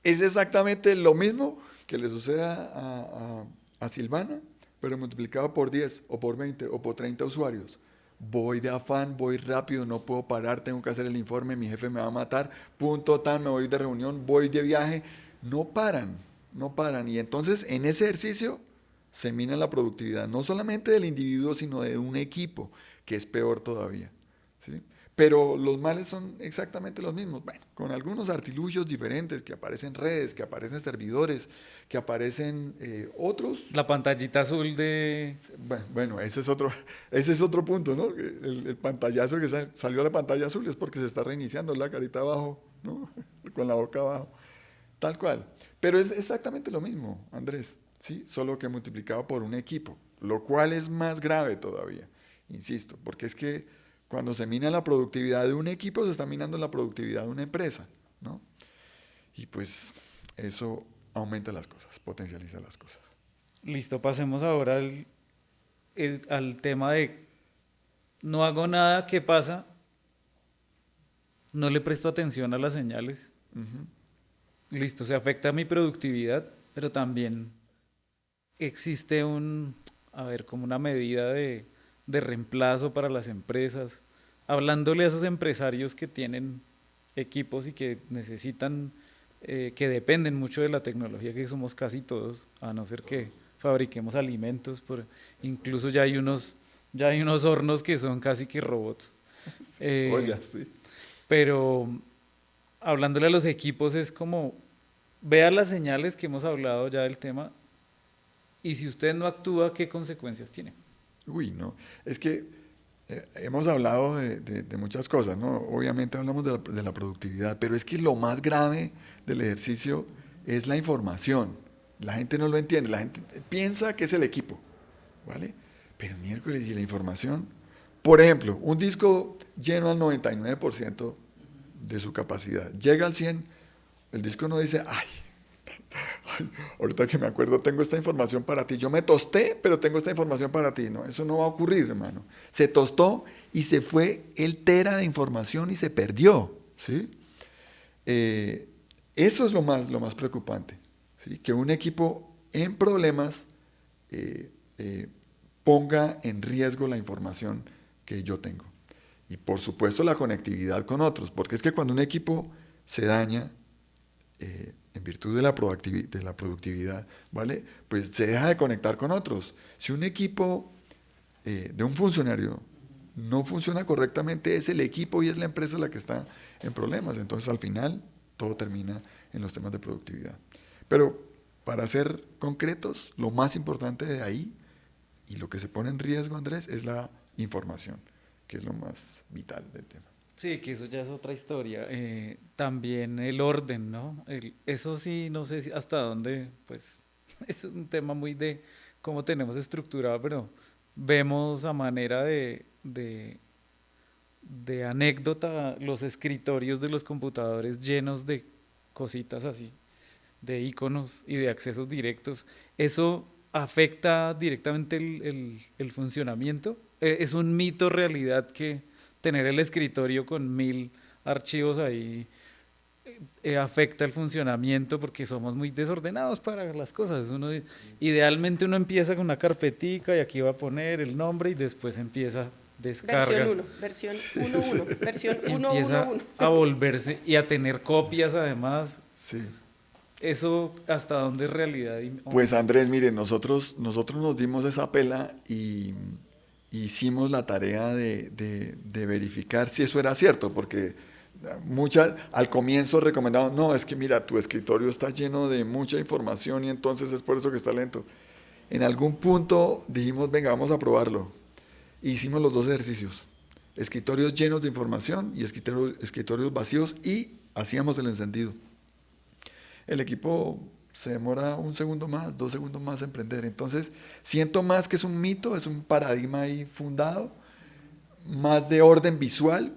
Es exactamente lo mismo que le sucede a Silvana, pero multiplicado por 10 o por 20 o por 30 usuarios. voy de afán, voy rápido, no puedo parar, tengo que hacer el informe, mi jefe me va a matar, punto tal, me voy de reunión, voy de viaje. No paran, no paran. Y entonces en ese ejercicio se mina la productividad, no solamente del individuo, sino de un equipo, que es peor todavía, ¿sí? Pero los males son exactamente los mismos, bueno, con algunos artilugios diferentes, que aparecen redes, que aparecen servidores, que aparecen otros.
La pantallita azul de...
Bueno, ese es otro punto, ¿no? El pantallazo que salió a la pantalla azul es porque se está reiniciando la carita abajo, ¿no? Con la boca abajo, tal cual. Pero es exactamente lo mismo, Andrés, ¿sí? Solo que multiplicado por un equipo, lo cual es más grave todavía, insisto, porque es que cuando se mina la productividad de un equipo, se está minando la productividad de una empresa, ¿no? Y pues eso aumenta las cosas, potencializa las cosas.
Listo, pasemos ahora al tema de no hago nada, ¿qué pasa? No le presto atención a las señales. Listo, se afecta mi productividad, pero también existe como una medida de reemplazo para las empresas, hablándole a esos empresarios que tienen equipos y que necesitan, que dependen mucho de la tecnología, que somos casi todos, a no ser que fabriquemos alimentos, incluso ya hay unos hornos que son casi que robots.
Sí, ollas, sí.
Pero hablándole a los equipos es como, vea las señales que hemos hablado ya del tema, y si usted no actúa, ¿qué consecuencias tiene?
Uy, no, es que hemos hablado de muchas cosas, ¿no? Obviamente hablamos de la productividad, pero es que lo más grave del ejercicio es la información. La gente no lo entiende, la gente piensa que es el equipo, ¿vale? Pero miércoles, ¿y la información? Por ejemplo, un disco lleno al 99% de su capacidad, llega al 100%, el disco no dice, ay, ahorita que me acuerdo, tengo esta información para ti. Yo me tosté, pero tengo esta información para ti. No, eso no va a ocurrir, hermano. Se tostó y se fue el tera de información y se perdió, ¿sí? Eso es lo más preocupante, ¿sí? Que un equipo en problemas ponga en riesgo la información que yo tengo. Y por supuesto la conectividad con otros, porque es que cuando un equipo se daña, en virtud de la productividad, ¿vale? Pues se deja de conectar con otros. Si un equipo de un funcionario no funciona correctamente, es el equipo y es la empresa la que está en problemas. Entonces, al final, todo termina en los temas de productividad. Pero, para ser concretos, lo más importante de ahí y lo que se pone en riesgo, Andrés, es la información, que es lo más vital del tema.
Sí, que eso ya es otra historia. También el orden, ¿no? Eso sí, no sé hasta dónde, pues, eso es un tema muy de cómo tenemos estructurado, pero vemos a manera de anécdota los escritorios de los computadores llenos de cositas así, de iconos y de accesos directos. ¿Eso afecta directamente el funcionamiento? ¿Es un mito realidad que tener el escritorio con 1000 archivos ahí afecta el funcionamiento porque somos muy desordenados para las cosas? Idealmente uno empieza con una carpetica y aquí va a poner el nombre y después empieza descargas.
Versión 1.1, versión 1.1.
Empieza a volverse y a tener copias además.
Sí.
¿Eso hasta dónde es realidad?
Pues Andrés, mire, nosotros nos dimos esa pela y hicimos la tarea de verificar si eso era cierto, porque al comienzo recomendaban, no, es que mira, tu escritorio está lleno de mucha información y entonces es por eso que está lento. En algún punto dijimos, venga, vamos a probarlo. Hicimos los dos ejercicios, escritorios llenos de información y escritorios vacíos, y hacíamos el encendido. El equipo se demora 1 segundo más, 2 segundos más en prender. Entonces, siento más que es un mito, es un paradigma ahí fundado, más de orden visual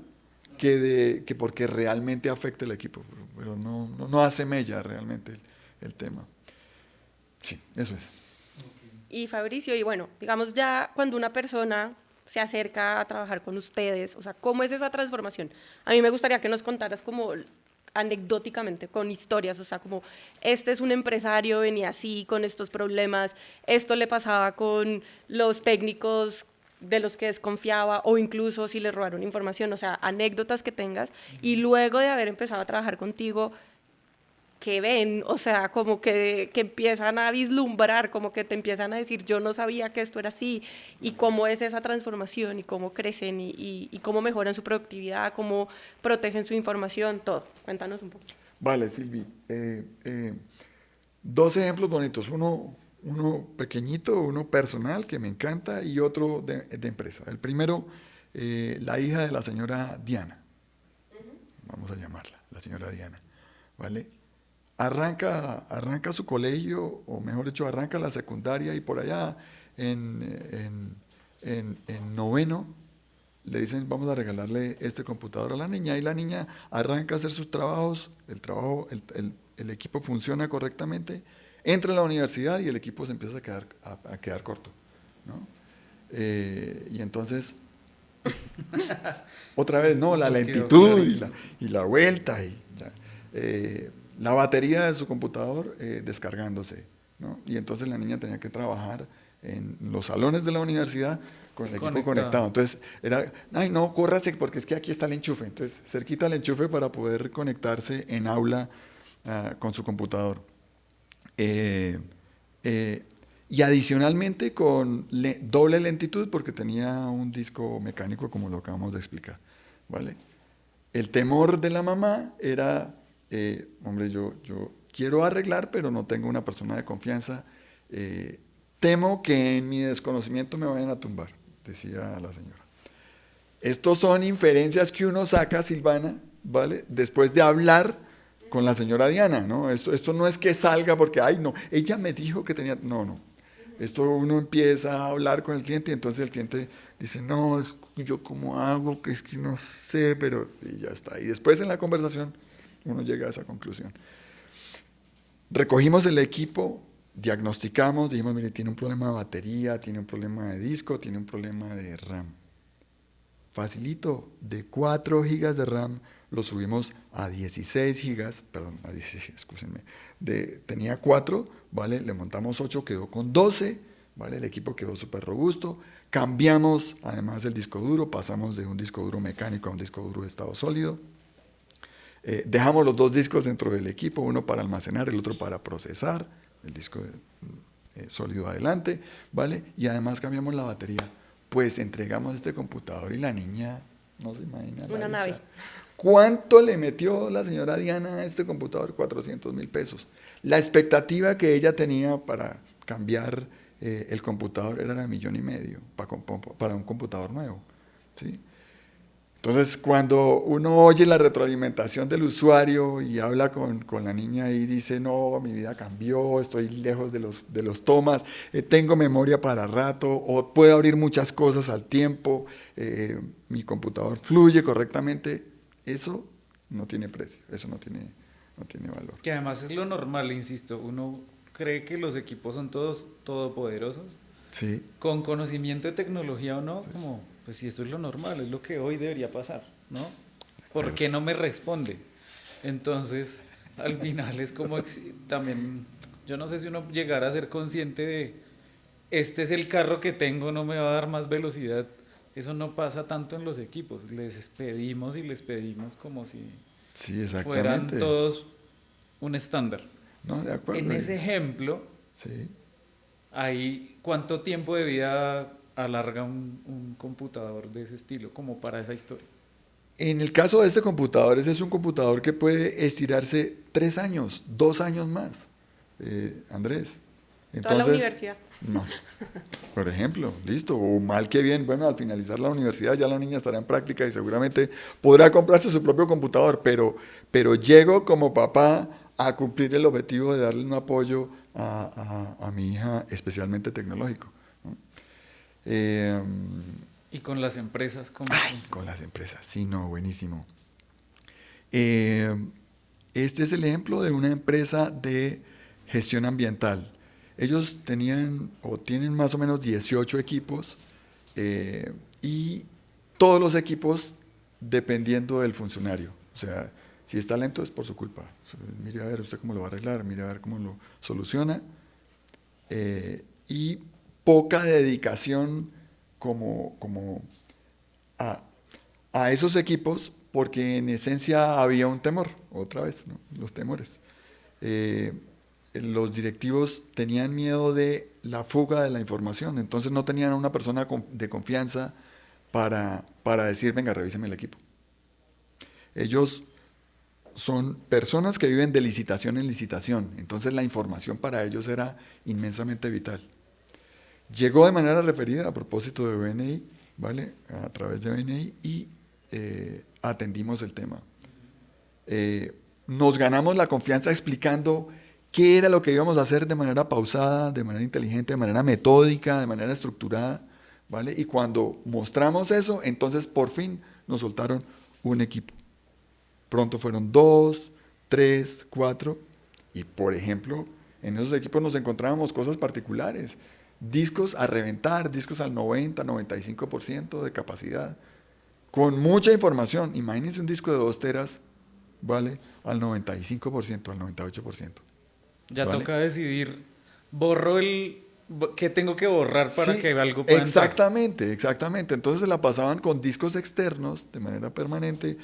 que porque realmente afecta el equipo, pero no hace mella realmente el tema. Sí, eso es.
Y Fabricio, y bueno, digamos ya cuando una persona se acerca a trabajar con ustedes, o sea, ¿cómo es esa transformación? A mí me gustaría que nos contaras como anecdóticamente, con historias, o sea, como este es un empresario, venía así, con estos problemas, esto le pasaba con los técnicos de los que desconfiaba o incluso si le robaron información, o sea, anécdotas que tengas y luego de haber empezado a trabajar contigo, que ven, o sea, como que empiezan a vislumbrar, como que te empiezan a decir, yo no sabía que esto era así, y cómo es esa transformación, y cómo crecen, y cómo mejoran su productividad, cómo protegen su información, todo. Cuéntanos un poco.
Vale, Silvi. Dos ejemplos bonitos, uno pequeñito, uno personal que me encanta y otro de empresa. El primero, la hija de la señora Diana, vamos a llamarla, la señora Diana, ¿vale? Arranca su colegio, o mejor dicho, arranca la secundaria y por allá en noveno le dicen vamos a regalarle este computador a la niña y la niña arranca a hacer sus trabajos, el equipo funciona correctamente, entra a la universidad y el equipo se empieza a quedar corto, ¿no? Y entonces, otra vez, no, la
Nos quedó
lentitud
clarito.
y la vuelta y la batería de su computador descargándose, ¿no? Y entonces la niña tenía que trabajar en los salones de la universidad con el equipo conectado. Entonces era, ay no, córrase porque es que aquí está el enchufe. Entonces cerquita el enchufe para poder conectarse en aula con su computador. Eh, eh, y adicionalmente con doble lentitud porque tenía un disco mecánico como lo acabamos de explicar, ¿vale? El temor de la mamá era, hombre, yo quiero arreglar, pero no tengo una persona de confianza. Temo que en mi desconocimiento me vayan a tumbar, decía la señora. Estos son inferencias que uno saca, Silvana, ¿vale? Después de hablar con la señora Diana, ¿no? Esto no es que salga porque, ay, no, ella me dijo que tenía, no. Esto uno empieza a hablar con el cliente y entonces el cliente dice, no, yo cómo hago, que es que no sé, pero y ya está. Y después en la conversación uno llega a esa conclusión. Recogimos el equipo, diagnosticamos, dijimos, mire, tiene un problema de batería, tiene un problema de disco, tiene un problema de RAM. Facilito, de 4 gigas de RAM lo subimos a 16 gigas, perdón, a 16, excúsenme, tenía 4, ¿vale? Le montamos 8, quedó con 12, ¿vale? El equipo quedó súper robusto, cambiamos además el disco duro, pasamos de un disco duro mecánico a un disco duro de estado sólido, dejamos los 2 discos dentro del equipo, uno para almacenar, el otro para procesar, el disco sólido adelante, ¿vale? Y además cambiamos la batería. Pues entregamos este computador y la niña, no se imagina.
Una nave.
¿Cuánto le metió la señora Diana a este computador? 400,000 pesos. La expectativa que ella tenía para cambiar el computador era de 1,500,000 para un computador nuevo, ¿sí? Entonces, cuando uno oye la retroalimentación del usuario y habla con la niña y dice, no, mi vida cambió, estoy lejos de los tomas, tengo memoria para rato, o puedo abrir muchas cosas al tiempo, mi computador fluye correctamente, eso no tiene precio, eso no tiene valor.
Que además es lo normal, insisto, uno cree que los equipos son todos todopoderosos,
Sí.
con conocimiento de tecnología o no, como, pues si esto es lo normal, es lo que hoy debería pasar, ¿no? ¿Por qué no me responde? Entonces, al final es como también, yo no sé si uno llegara a ser consciente de, este es el carro que tengo, no me va a dar más velocidad. Eso no pasa tanto en los equipos, les pedimos y les pedimos como si
Sí,
fueran
exactamente.
todos un estándar.
No, de acuerdo.
En ese ejemplo,
Sí.
ahí, ¿cuánto tiempo de vida alarga un computador de ese estilo, como para esa historia?
En el caso de este computador, ese es un computador que puede estirarse 3 años, 2 años más, Andrés.
Toda la universidad.
No, por ejemplo, listo, o mal que bien, bueno, al finalizar la universidad ya la niña estará en práctica y seguramente podrá comprarse su propio computador, pero llego como papá a cumplir el objetivo de darle un apoyo a mi hija, especialmente tecnológico, ¿no?
Y con las empresas, ¿cómo funciona?
Con las empresas, sí, no, buenísimo. Este es el ejemplo de una empresa de gestión ambiental. Ellos tenían o tienen más o menos 18 equipos y todos los equipos dependiendo del funcionario. O sea, si está lento es por su culpa. Mire a ver usted cómo lo va a arreglar, mire a ver cómo lo soluciona. Y poca dedicación como a, a esos equipos porque en esencia había un temor, otra vez, ¿no? Los temores. Los directivos tenían miedo de la fuga de la información, entonces no tenían a una persona de confianza para decir, venga, revíseme el equipo. Ellos son personas que viven de licitación en licitación, entonces la información para ellos era inmensamente vital. Llegó de manera referida a propósito de BNI, ¿vale? A través de BNI y atendimos el tema. Nos ganamos la confianza explicando qué era lo que íbamos a hacer de manera pausada, de manera inteligente, de manera metódica, de manera estructurada, ¿vale? Y cuando mostramos eso, entonces por fin nos soltaron un equipo. Pronto fueron 2, 3, 4, y por ejemplo, en esos equipos nos encontrábamos cosas particulares, discos a reventar, discos al 90, 95% de capacidad, con mucha información. Imagínense un disco de 2 teras, ¿vale? Al 95%, al 98%.
Ya
¿vale?
toca decidir, borro ¿qué tengo que borrar para
Sí,
que algo pueda entrar?
exactamente. Entonces se la pasaban con discos externos de manera permanente,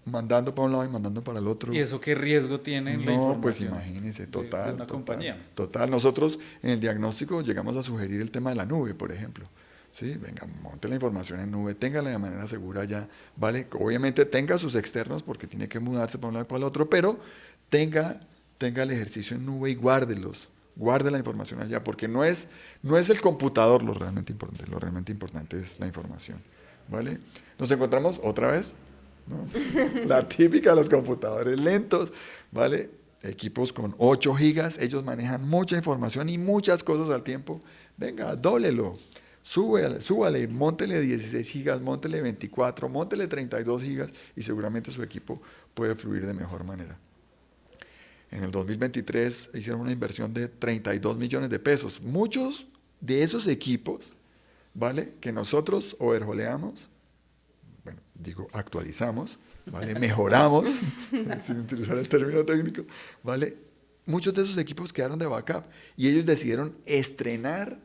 mandando para un lado y mandando para el otro.
¿Y eso qué riesgo tiene en la
No, pues
información
imagínense,
de una compañía?
total. Nosotros en el diagnóstico llegamos a sugerir el tema de la nube, por ejemplo. Sí, venga, monte la información en nube, téngala de manera segura ya, ¿vale? Obviamente tenga sus externos porque tiene que mudarse para un lado y para el otro, pero tenga el ejercicio en nube y guárdelos. Guarde la información allá, porque no es el computador lo realmente importante es la información, ¿vale? Nos encontramos otra vez, ¿no? La típica de los computadores lentos, ¿vale? Equipos con 8 gigas, ellos manejan mucha información y muchas cosas al tiempo. Venga, dóblelo, súbale, móntele 16 gigas, móntele 24, móntele 32 gigas y seguramente su equipo puede fluir de mejor manera. En el 2023 hicieron una inversión de 32 millones de pesos. Muchos de esos equipos, ¿vale? Que nosotros overholeamos, bueno, digo, actualizamos, ¿vale? Mejoramos, sin utilizar el término técnico, ¿vale? Muchos de esos equipos quedaron de backup y ellos decidieron estrenar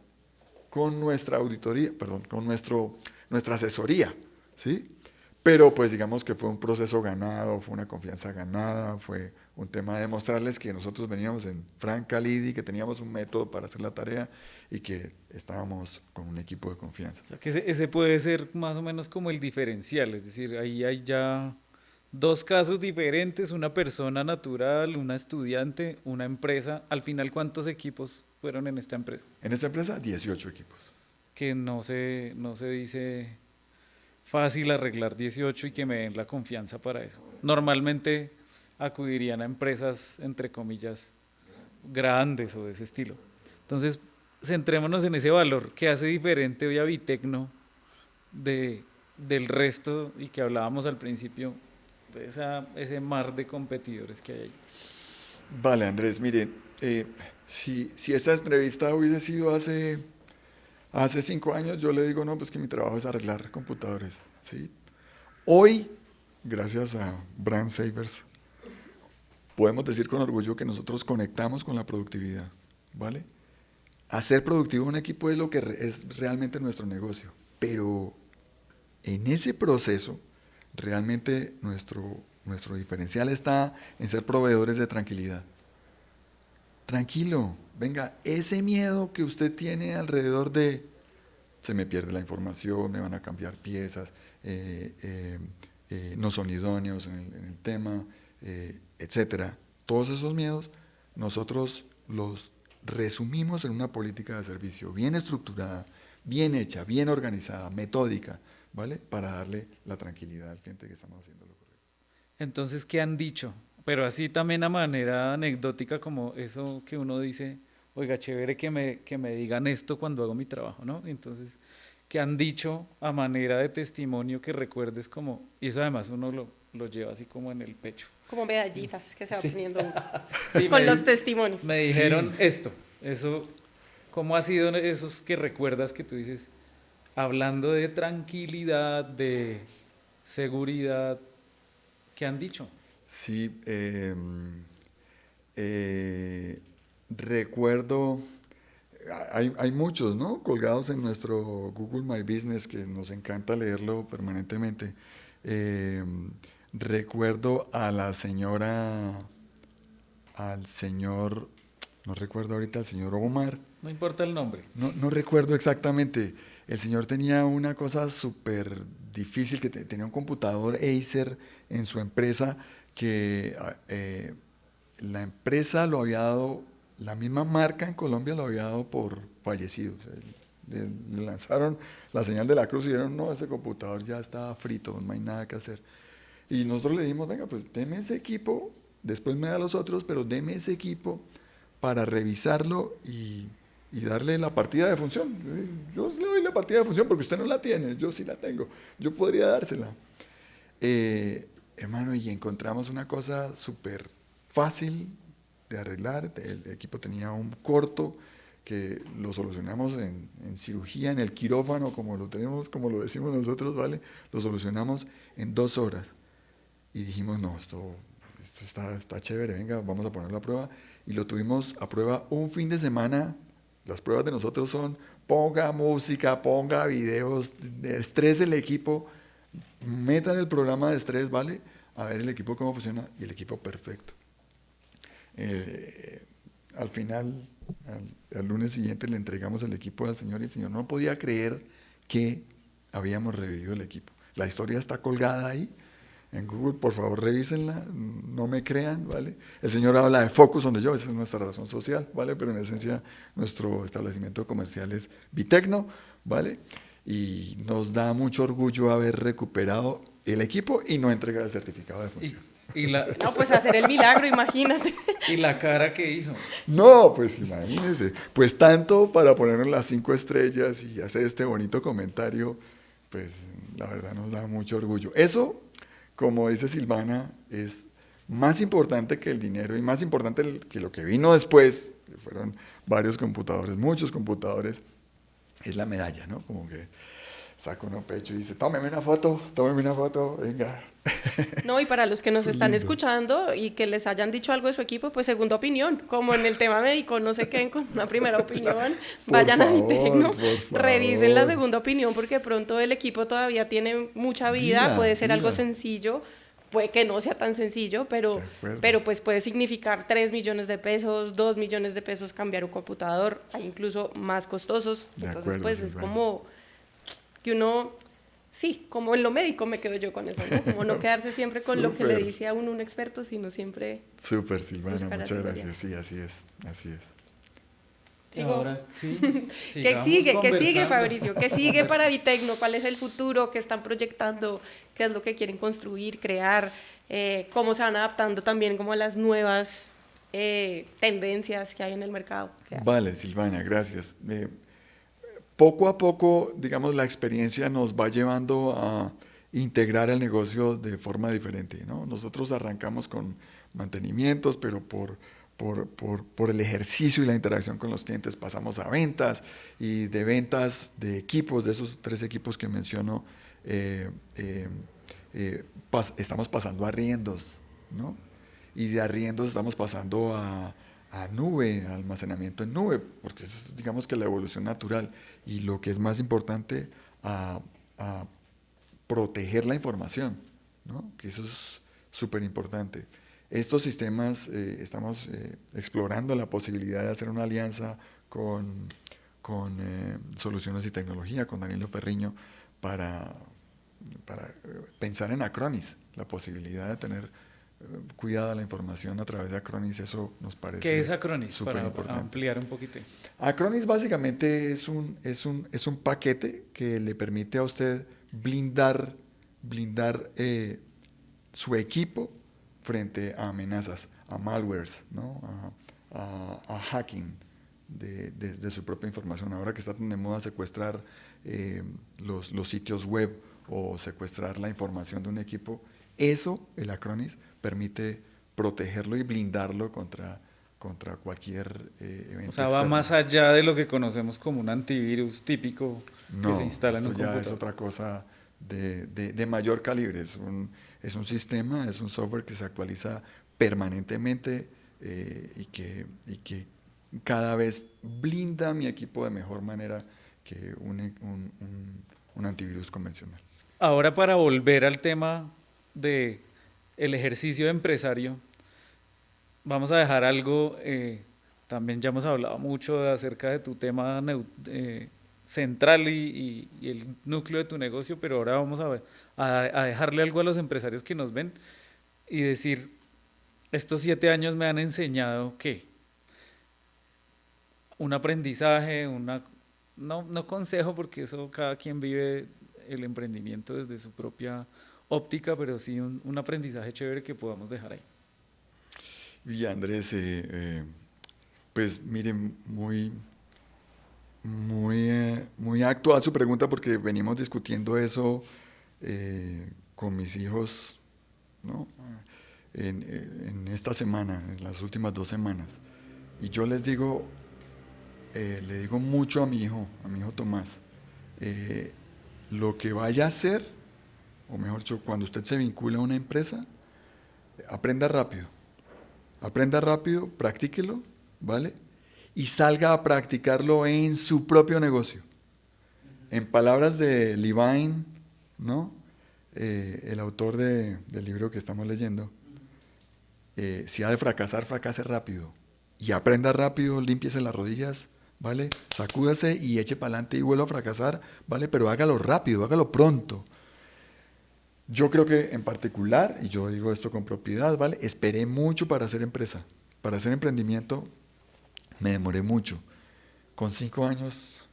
con nuestra auditoría, perdón, con nuestra asesoría, ¿sí? Pero pues digamos que fue un proceso ganado, fue una confianza ganada, fue un tema de demostrarles que nosotros veníamos en franca lid y que teníamos un método para hacer la tarea y que estábamos con un equipo de confianza.
O sea, que ese puede ser más o menos como el diferencial, es decir, ahí hay ya dos casos diferentes, una persona natural, una estudiante, una empresa. Al final, ¿cuántos equipos fueron en esta empresa?
En esta empresa, 18 equipos.
Que no se dice fácil arreglar 18 y que me den la confianza para eso. Normalmente acudirían a empresas, entre comillas, grandes o de ese estilo. Entonces, centrémonos en ese valor que hace diferente hoy a Vitecno del resto y que hablábamos al principio, de ese mar de competidores que hay ahí.
Vale, Andrés, mire, si esta entrevista hubiese sido hace 5 años, yo le digo, no, pues que mi trabajo es arreglar computadores, ¿sí? Hoy, gracias a Brand Savers, podemos decir con orgullo que nosotros conectamos con la productividad, ¿vale? Hacer productivo un equipo es lo que es realmente nuestro negocio, pero en ese proceso, realmente nuestro diferencial está en ser proveedores de tranquilidad. Tranquilo, venga, ese miedo que usted tiene alrededor de se me pierde la información, me van a cambiar piezas, no son idóneos en el tema, etcétera. Todos esos miedos nosotros los resumimos en una política de servicio bien estructurada, bien hecha, bien organizada, metódica, ¿vale? Para darle la tranquilidad al cliente que estamos haciendo lo correcto.
Entonces, ¿qué han dicho? Pero así también a manera anecdótica, como eso que uno dice, oiga, chévere que me digan esto cuando hago mi trabajo, ¿no? Entonces, ¿qué han dicho a manera de testimonio que recuerdes como, y eso además uno lo lleva así como en el pecho?
Como medallitas que se va
Sí.
poniendo uno
Sí,
con los testimonios.
me dijeron esto, eso, ¿cómo ha sido esos que recuerdas que tú dices, hablando de tranquilidad, de seguridad, ¿qué han dicho?
Sí, recuerdo hay muchos, ¿no? Colgados en nuestro Google My Business que nos encanta leerlo permanentemente. Eh, Recuerdo a la señora, al señor, no recuerdo ahorita, al señor Omar,
No importa el nombre.
no recuerdo exactamente. El señor tenía una cosa súper difícil, que tenía un computador Acer en su empresa que la empresa lo había dado, la misma marca en Colombia lo había dado por fallecido. O sea, le lanzaron la señal de la cruz y dijeron, no, ese computador ya está frito, no hay nada que hacer. Y nosotros le dijimos, venga, pues deme ese equipo, después me da los otros, pero deme ese equipo para revisarlo y darle la partida de función. Yo le doy la partida de función porque usted no la tiene, yo sí la tengo, yo podría dársela. Hermano, y encontramos una cosa súper fácil de arreglar. El equipo tenía un corto que lo solucionamos en cirugía, en el quirófano, como lo tenemos, como lo decimos nosotros, ¿vale? Lo solucionamos en 2 horas. Y dijimos, no, esto está chévere, venga, vamos a ponerlo a prueba. Y lo tuvimos a prueba un fin de semana. Las pruebas de nosotros son, ponga música, ponga videos, estrese el equipo, metan el programa de estrés, ¿vale? A ver el equipo cómo funciona, y el equipo perfecto. Al final, al lunes siguiente le entregamos el equipo al señor y el señor no podía creer que habíamos revivido el equipo. La historia está colgada ahí en Google, por favor revísenla, no me crean, ¿vale? El señor habla de Focus on the Job, esa es nuestra razón social, ¿vale? Pero en esencia nuestro establecimiento comercial es Bitecno, ¿vale? Y nos da mucho orgullo haber recuperado el equipo y no entregar el certificado de función.
No, pues hacer el milagro, imagínate.
Y la cara que hizo.
No, pues imagínense, pues tanto para ponernos las 5 estrellas y hacer este bonito comentario, pues la verdad nos da mucho orgullo. Eso, como dice Silvana, es más importante que el dinero y más importante que lo que vino después, que fueron varios computadores, muchos computadores, es la medalla, ¿no? Como que saca uno pecho y dice, tómeme una foto, venga.
No, y para los que nos
Eso es
están
lindo.
escuchando y que les hayan dicho algo de su equipo, pues segunda opinión, como en el tema médico, no se queden con una primera opinión,
Por
vayan a
favor,
Bitecno,
por favor.
revisen la segunda opinión, porque de pronto el equipo todavía tiene mucha vida, puede ser algo
vida.
sencillo, puede que no sea tan sencillo,
De
pero
acuerdo.
pues puede significar 3 millones de pesos, 2 millones de pesos cambiar un computador, hay incluso más costosos,
De
entonces
acuerdo,
pues es
Silvana.
como que uno, sí, como en lo médico me quedo yo con eso, ¿no? Como no quedarse siempre con lo que le
Súper.
dice a uno un experto, sino siempre
Súper, Silvana,
buscar
muchas
asesoría.
gracias. Sí, así es, así es.
Sigo.
Ahora sí.
¿Qué
sigamos
sigue? ¿Qué sigue,
conversando.
Fabricio? ¿Qué sigue para Bitecno? ¿Cuál es el futuro? ¿Qué están proyectando? ¿Qué es lo que quieren construir, crear? ¿Cómo se van adaptando también como a las nuevas tendencias que hay en el mercado?
Vale, Silvana, gracias. Poco a poco, digamos, la experiencia nos va llevando a integrar el negocio de forma diferente, ¿no? Nosotros arrancamos con mantenimientos, pero por el ejercicio y la interacción con los clientes pasamos a ventas, y de ventas de equipos, de esos 3 equipos que menciono, estamos pasando a arriendos, ¿no? Y de arriendos estamos pasando a nube, a almacenamiento en nube, porque es, digamos, que la evolución natural. Y lo que es más importante, a proteger la información, ¿no? Que eso es súper importante. Estos sistemas, estamos explorando la posibilidad de hacer una alianza con Soluciones y Tecnología, con Danilo Ferriño, para pensar en Acronis, la posibilidad de tener cuidada la información a través de Acronis. Eso nos parece
¿Qué es Acronis?
súper
Para
importante.
ampliar un poquito.
Acronis básicamente es un paquete que le permite a usted blindar su equipo frente a amenazas, a malwares, ¿no? a hacking de su propia información. Ahora que está tan de moda secuestrar los sitios web o secuestrar la información de un equipo, eso, el Acronis, permite protegerlo y blindarlo contra cualquier evento
O sea, va
externo.
más allá de lo que conocemos como un antivirus típico que se instala en un
esto ya
computador.
es otra cosa de mayor calibre. Es un sistema, es un software que se actualiza permanentemente, y que cada vez blinda mi equipo de mejor manera que un antivirus convencional.
Ahora para volver al tema de el ejercicio de empresario, vamos a dejar algo, también ya hemos hablado mucho acerca de tu tema central y el núcleo de tu negocio, pero ahora vamos a dejarle algo a los empresarios que nos ven y decir, estos 7 años me han enseñado que un aprendizaje, no consejo, porque eso cada quien vive el emprendimiento desde su propia óptica, pero sí un aprendizaje chévere que podamos dejar ahí.
Y Andrés, pues miren, muy actual su pregunta porque venimos discutiendo eso con mis hijos, ¿no? En esta semana, en las últimas 2 semanas. Y yo les digo, le digo mucho a mi hijo Tomás, lo que vaya a hacer, o mejor dicho, cuando usted se vincula a una empresa, aprenda rápido, practíquelo, ¿vale? Y salga a practicarlo en su propio negocio. En palabras de Levine, ¿no? El autor del libro que estamos leyendo, si ha de fracasar, fracase rápido. Y aprenda rápido, límpiese las rodillas, ¿vale? Sacúdase y eche para adelante y vuelva a fracasar, ¿vale? Pero hágalo rápido, hágalo pronto. Yo creo que en particular, y yo digo esto con propiedad, ¿vale? Esperé mucho para hacer empresa. Para hacer emprendimiento me demoré mucho. Con 5 años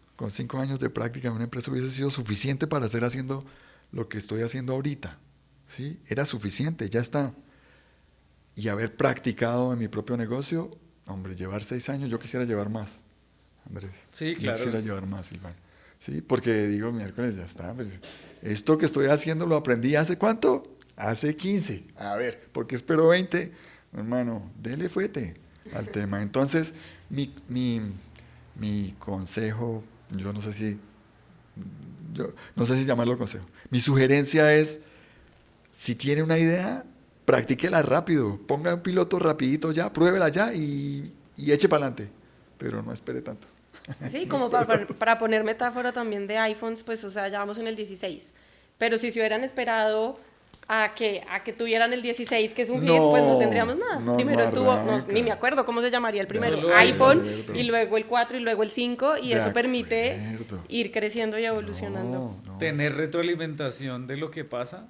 de práctica en una empresa hubiese sido suficiente para hacer haciendo lo que estoy haciendo ahorita, ¿sí? Era suficiente, ya está. Y haber practicado en mi propio negocio, hombre, llevar 6 años, yo quisiera llevar más, Andrés.
Sí,
Yo
claro.
quisiera llevar más, Silván. Sí, porque digo, miércoles ya está. Pues, esto que estoy haciendo lo aprendí ¿hace cuánto? Hace 15. A ver, ¿por qué espero 20? Hermano, dele fuete al tema. Entonces, mi consejo, yo no sé si llamarlo consejo. Mi sugerencia es, si tiene una idea, practíquela rápido. Ponga un piloto rapidito ya, pruébela ya y eche para adelante. Pero no espere tanto.
Sí, como para poner metáfora también de iPhones, pues, o sea, ya vamos en el 16. Pero si se hubieran esperado a que tuvieran el 16, que es un hit, pues no tendríamos nada. Primero estuvo, ni me acuerdo cómo se llamaría el primero,
Solo
iPhone,
iPhone.
y luego el 4 y luego el 5, y
De
eso permite
acuerdo.
ir creciendo y evolucionando.
No.
Tener retroalimentación de lo que pasa.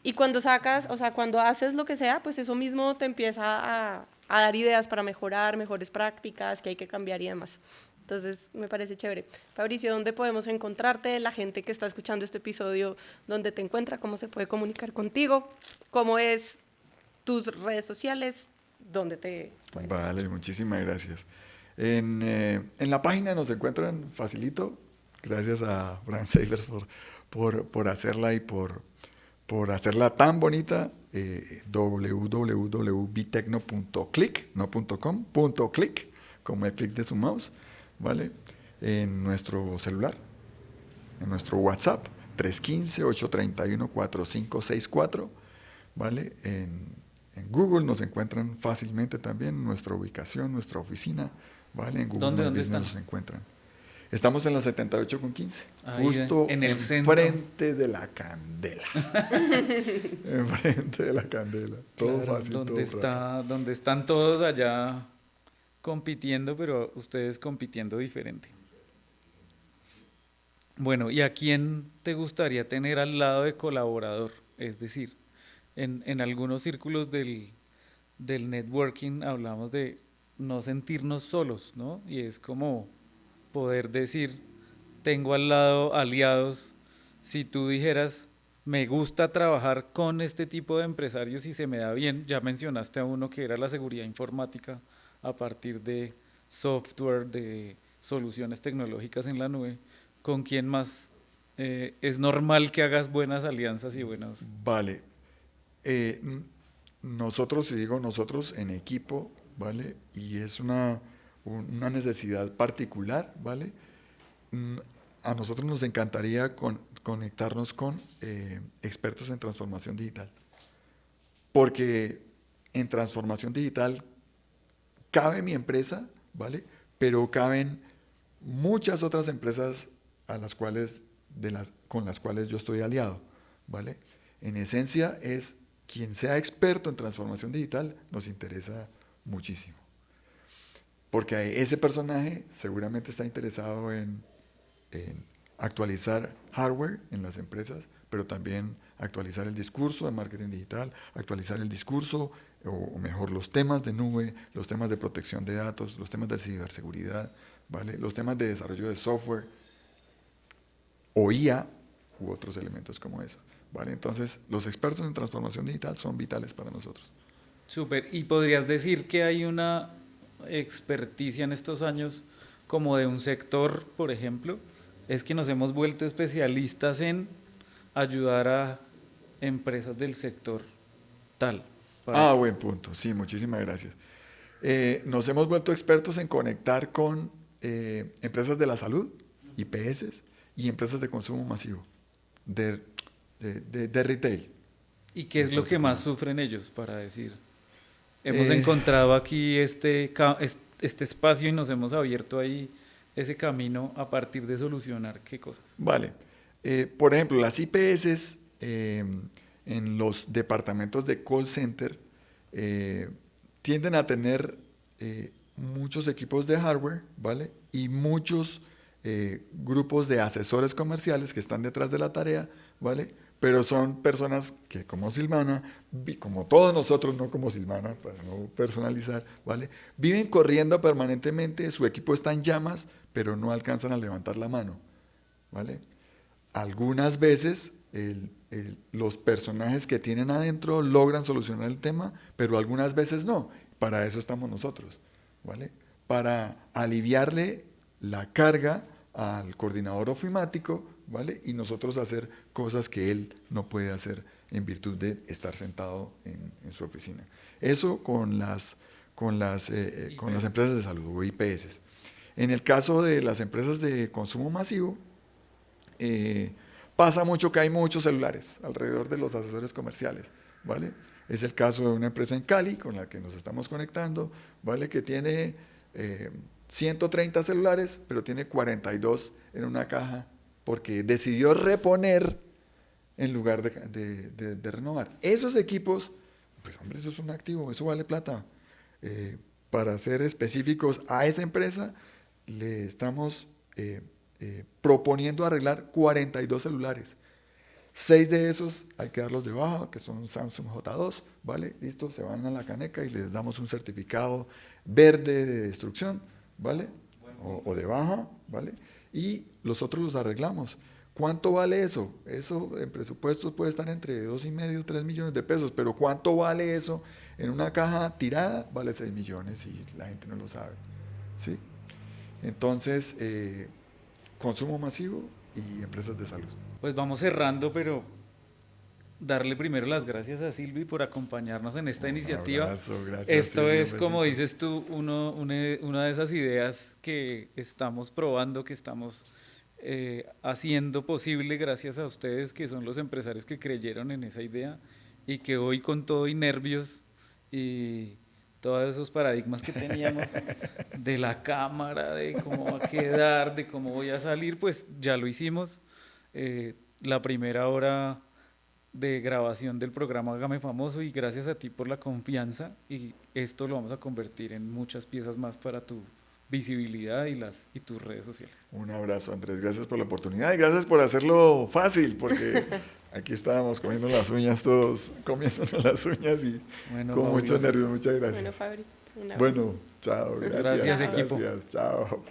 Y cuando sacas, o sea, cuando haces lo que sea, pues eso mismo te empieza a dar ideas para mejorar, mejores prácticas, que hay que cambiar y demás. Entonces, me parece chévere. Fabricio, ¿dónde podemos encontrarte? La gente que está escuchando este episodio, ¿dónde te encuentra? ¿Cómo se puede comunicar contigo? ¿Cómo es tus redes sociales? ¿Dónde te pueden?
Vale, muchísimas gracias. En la página nos encuentran facilito. Gracias a Brand Savers por hacerla y por hacerla tan bonita. www.bitecno.click, no .com, .click, como el clic de su mouse, ¿vale? En nuestro celular, en nuestro WhatsApp, 315-831-4564, ¿vale? En Google nos encuentran fácilmente también, nuestra ubicación, nuestra oficina, ¿vale? En Google
¿Dónde
Business
están?
nos encuentran. Estamos en la 78 con 15,
Ahí,
justo
en el centro.
enfrente de la candela. Enfrente de la candela. Todo
Claro,
fácil, todo rápido.
donde están todos allá compitiendo, pero ustedes compitiendo diferente. Bueno, ¿y a quién te gustaría tener al lado de colaborador? Es decir, en algunos círculos del networking hablamos de no sentirnos solos, ¿no? Y es como poder decir, tengo al lado aliados. Si tú dijeras, me gusta trabajar con este tipo de empresarios y se me da bien, ya mencionaste a uno que era la seguridad informática a partir de software, de soluciones tecnológicas en la nube, ¿con quién más es normal que hagas buenas alianzas y buenos?
Vale. Nosotros, y digo nosotros, en equipo, ¿vale? Y es una necesidad particular, ¿vale? A nosotros nos encantaría conectarnos con expertos en transformación digital. Porque en transformación digital cabe mi empresa, ¿vale? pero caben muchas otras empresas con las cuales yo estoy aliado, ¿vale? En esencia es quien sea experto en transformación digital nos interesa muchísimo. Porque ese personaje seguramente está interesado en actualizar hardware en las empresas, pero también actualizar el discurso de marketing digital, actualizar el discurso, o mejor, los temas de nube, los temas de protección de datos, los temas de ciberseguridad, ¿vale? Los temas de desarrollo de software, o IA, u otros elementos como eso, ¿vale? Entonces, los expertos en transformación digital son vitales para nosotros.
Súper. ¿Y podrías decir que hay una experticia en estos años como de un sector, por ejemplo? Es que nos hemos vuelto especialistas en ayudar a empresas del sector tal.
Buen punto. Sí, muchísimas gracias. Nos hemos vuelto expertos en conectar con empresas de la salud, IPS, y empresas de consumo masivo, de retail.
¿Y qué es lo que más sufren ellos, para decir? Hemos encontrado aquí este espacio y nos hemos abierto ahí ese camino a partir de solucionar qué cosas.
Vale. Por ejemplo, las IPS en los departamentos de call center tienden a tener muchos equipos de hardware, ¿vale? Y muchos grupos de asesores comerciales que están detrás de la tarea, ¿vale? Pero son personas que, como Silvana, como todos nosotros, no como Silvana, para no personalizar, ¿vale? Viven corriendo permanentemente, su equipo está en llamas, pero no alcanzan a levantar la mano, ¿vale? Algunas veces los personajes que tienen adentro logran solucionar el tema, pero algunas veces no. Para eso estamos nosotros, ¿vale? Para aliviarle la carga al coordinador ofimático, ¿vale? Y nosotros hacer cosas que él no puede hacer en virtud de estar sentado en su oficina. Eso con las empresas de salud o IPS. En el caso de las empresas de consumo masivo, pasa mucho que hay muchos celulares alrededor de los asesores comerciales, ¿vale? Es el caso de una empresa en Cali con la que nos estamos conectando, ¿vale? Que tiene 130 celulares, pero tiene 42 en una caja porque decidió reponer en lugar de renovar. Esos equipos, pues hombre, eso es un activo, eso vale plata. Para ser específicos, a esa empresa le estamos proponiendo arreglar 42 celulares. 6 de esos hay que darlos de baja, que son Samsung J2, ¿vale? Listo, se van a la caneca y les damos un certificado verde de destrucción, ¿vale? O de baja, ¿vale? Y los otros los arreglamos. ¿Cuánto vale eso? Eso en presupuestos puede estar entre 2,5 y 3 millones de pesos, pero ¿cuánto vale eso en una caja tirada? Vale 6 millones y la gente no lo sabe, ¿sí? Entonces, consumo masivo y empresas de salud.
Pues vamos cerrando, pero darle primero las gracias a Silvi por acompañarnos en esta iniciativa.
Abrazo, gracias.
Esto
Silvia,
es, como dices tú, una de esas ideas que estamos probando, que estamos haciendo posible gracias a ustedes, que son los empresarios que creyeron en esa idea y que hoy con todo y nervios y todos esos paradigmas que teníamos de la cámara, de cómo va a quedar, de cómo voy a salir, pues ya lo hicimos. La primera hora de grabación del programa Hágame Famoso, y gracias a ti por la confianza, y esto lo vamos a convertir en muchas piezas más para tu visibilidad y tus redes sociales.
Un abrazo, Andrés, gracias por la oportunidad y gracias por hacerlo fácil, porque aquí estábamos comiendo las uñas todos, comiéndonos las uñas y bueno, con muchos nervios. Muchas gracias.
Bueno, Fabri, un abrazo.
Bueno, chao, gracias.
Gracias, equipo.
Gracias, chao.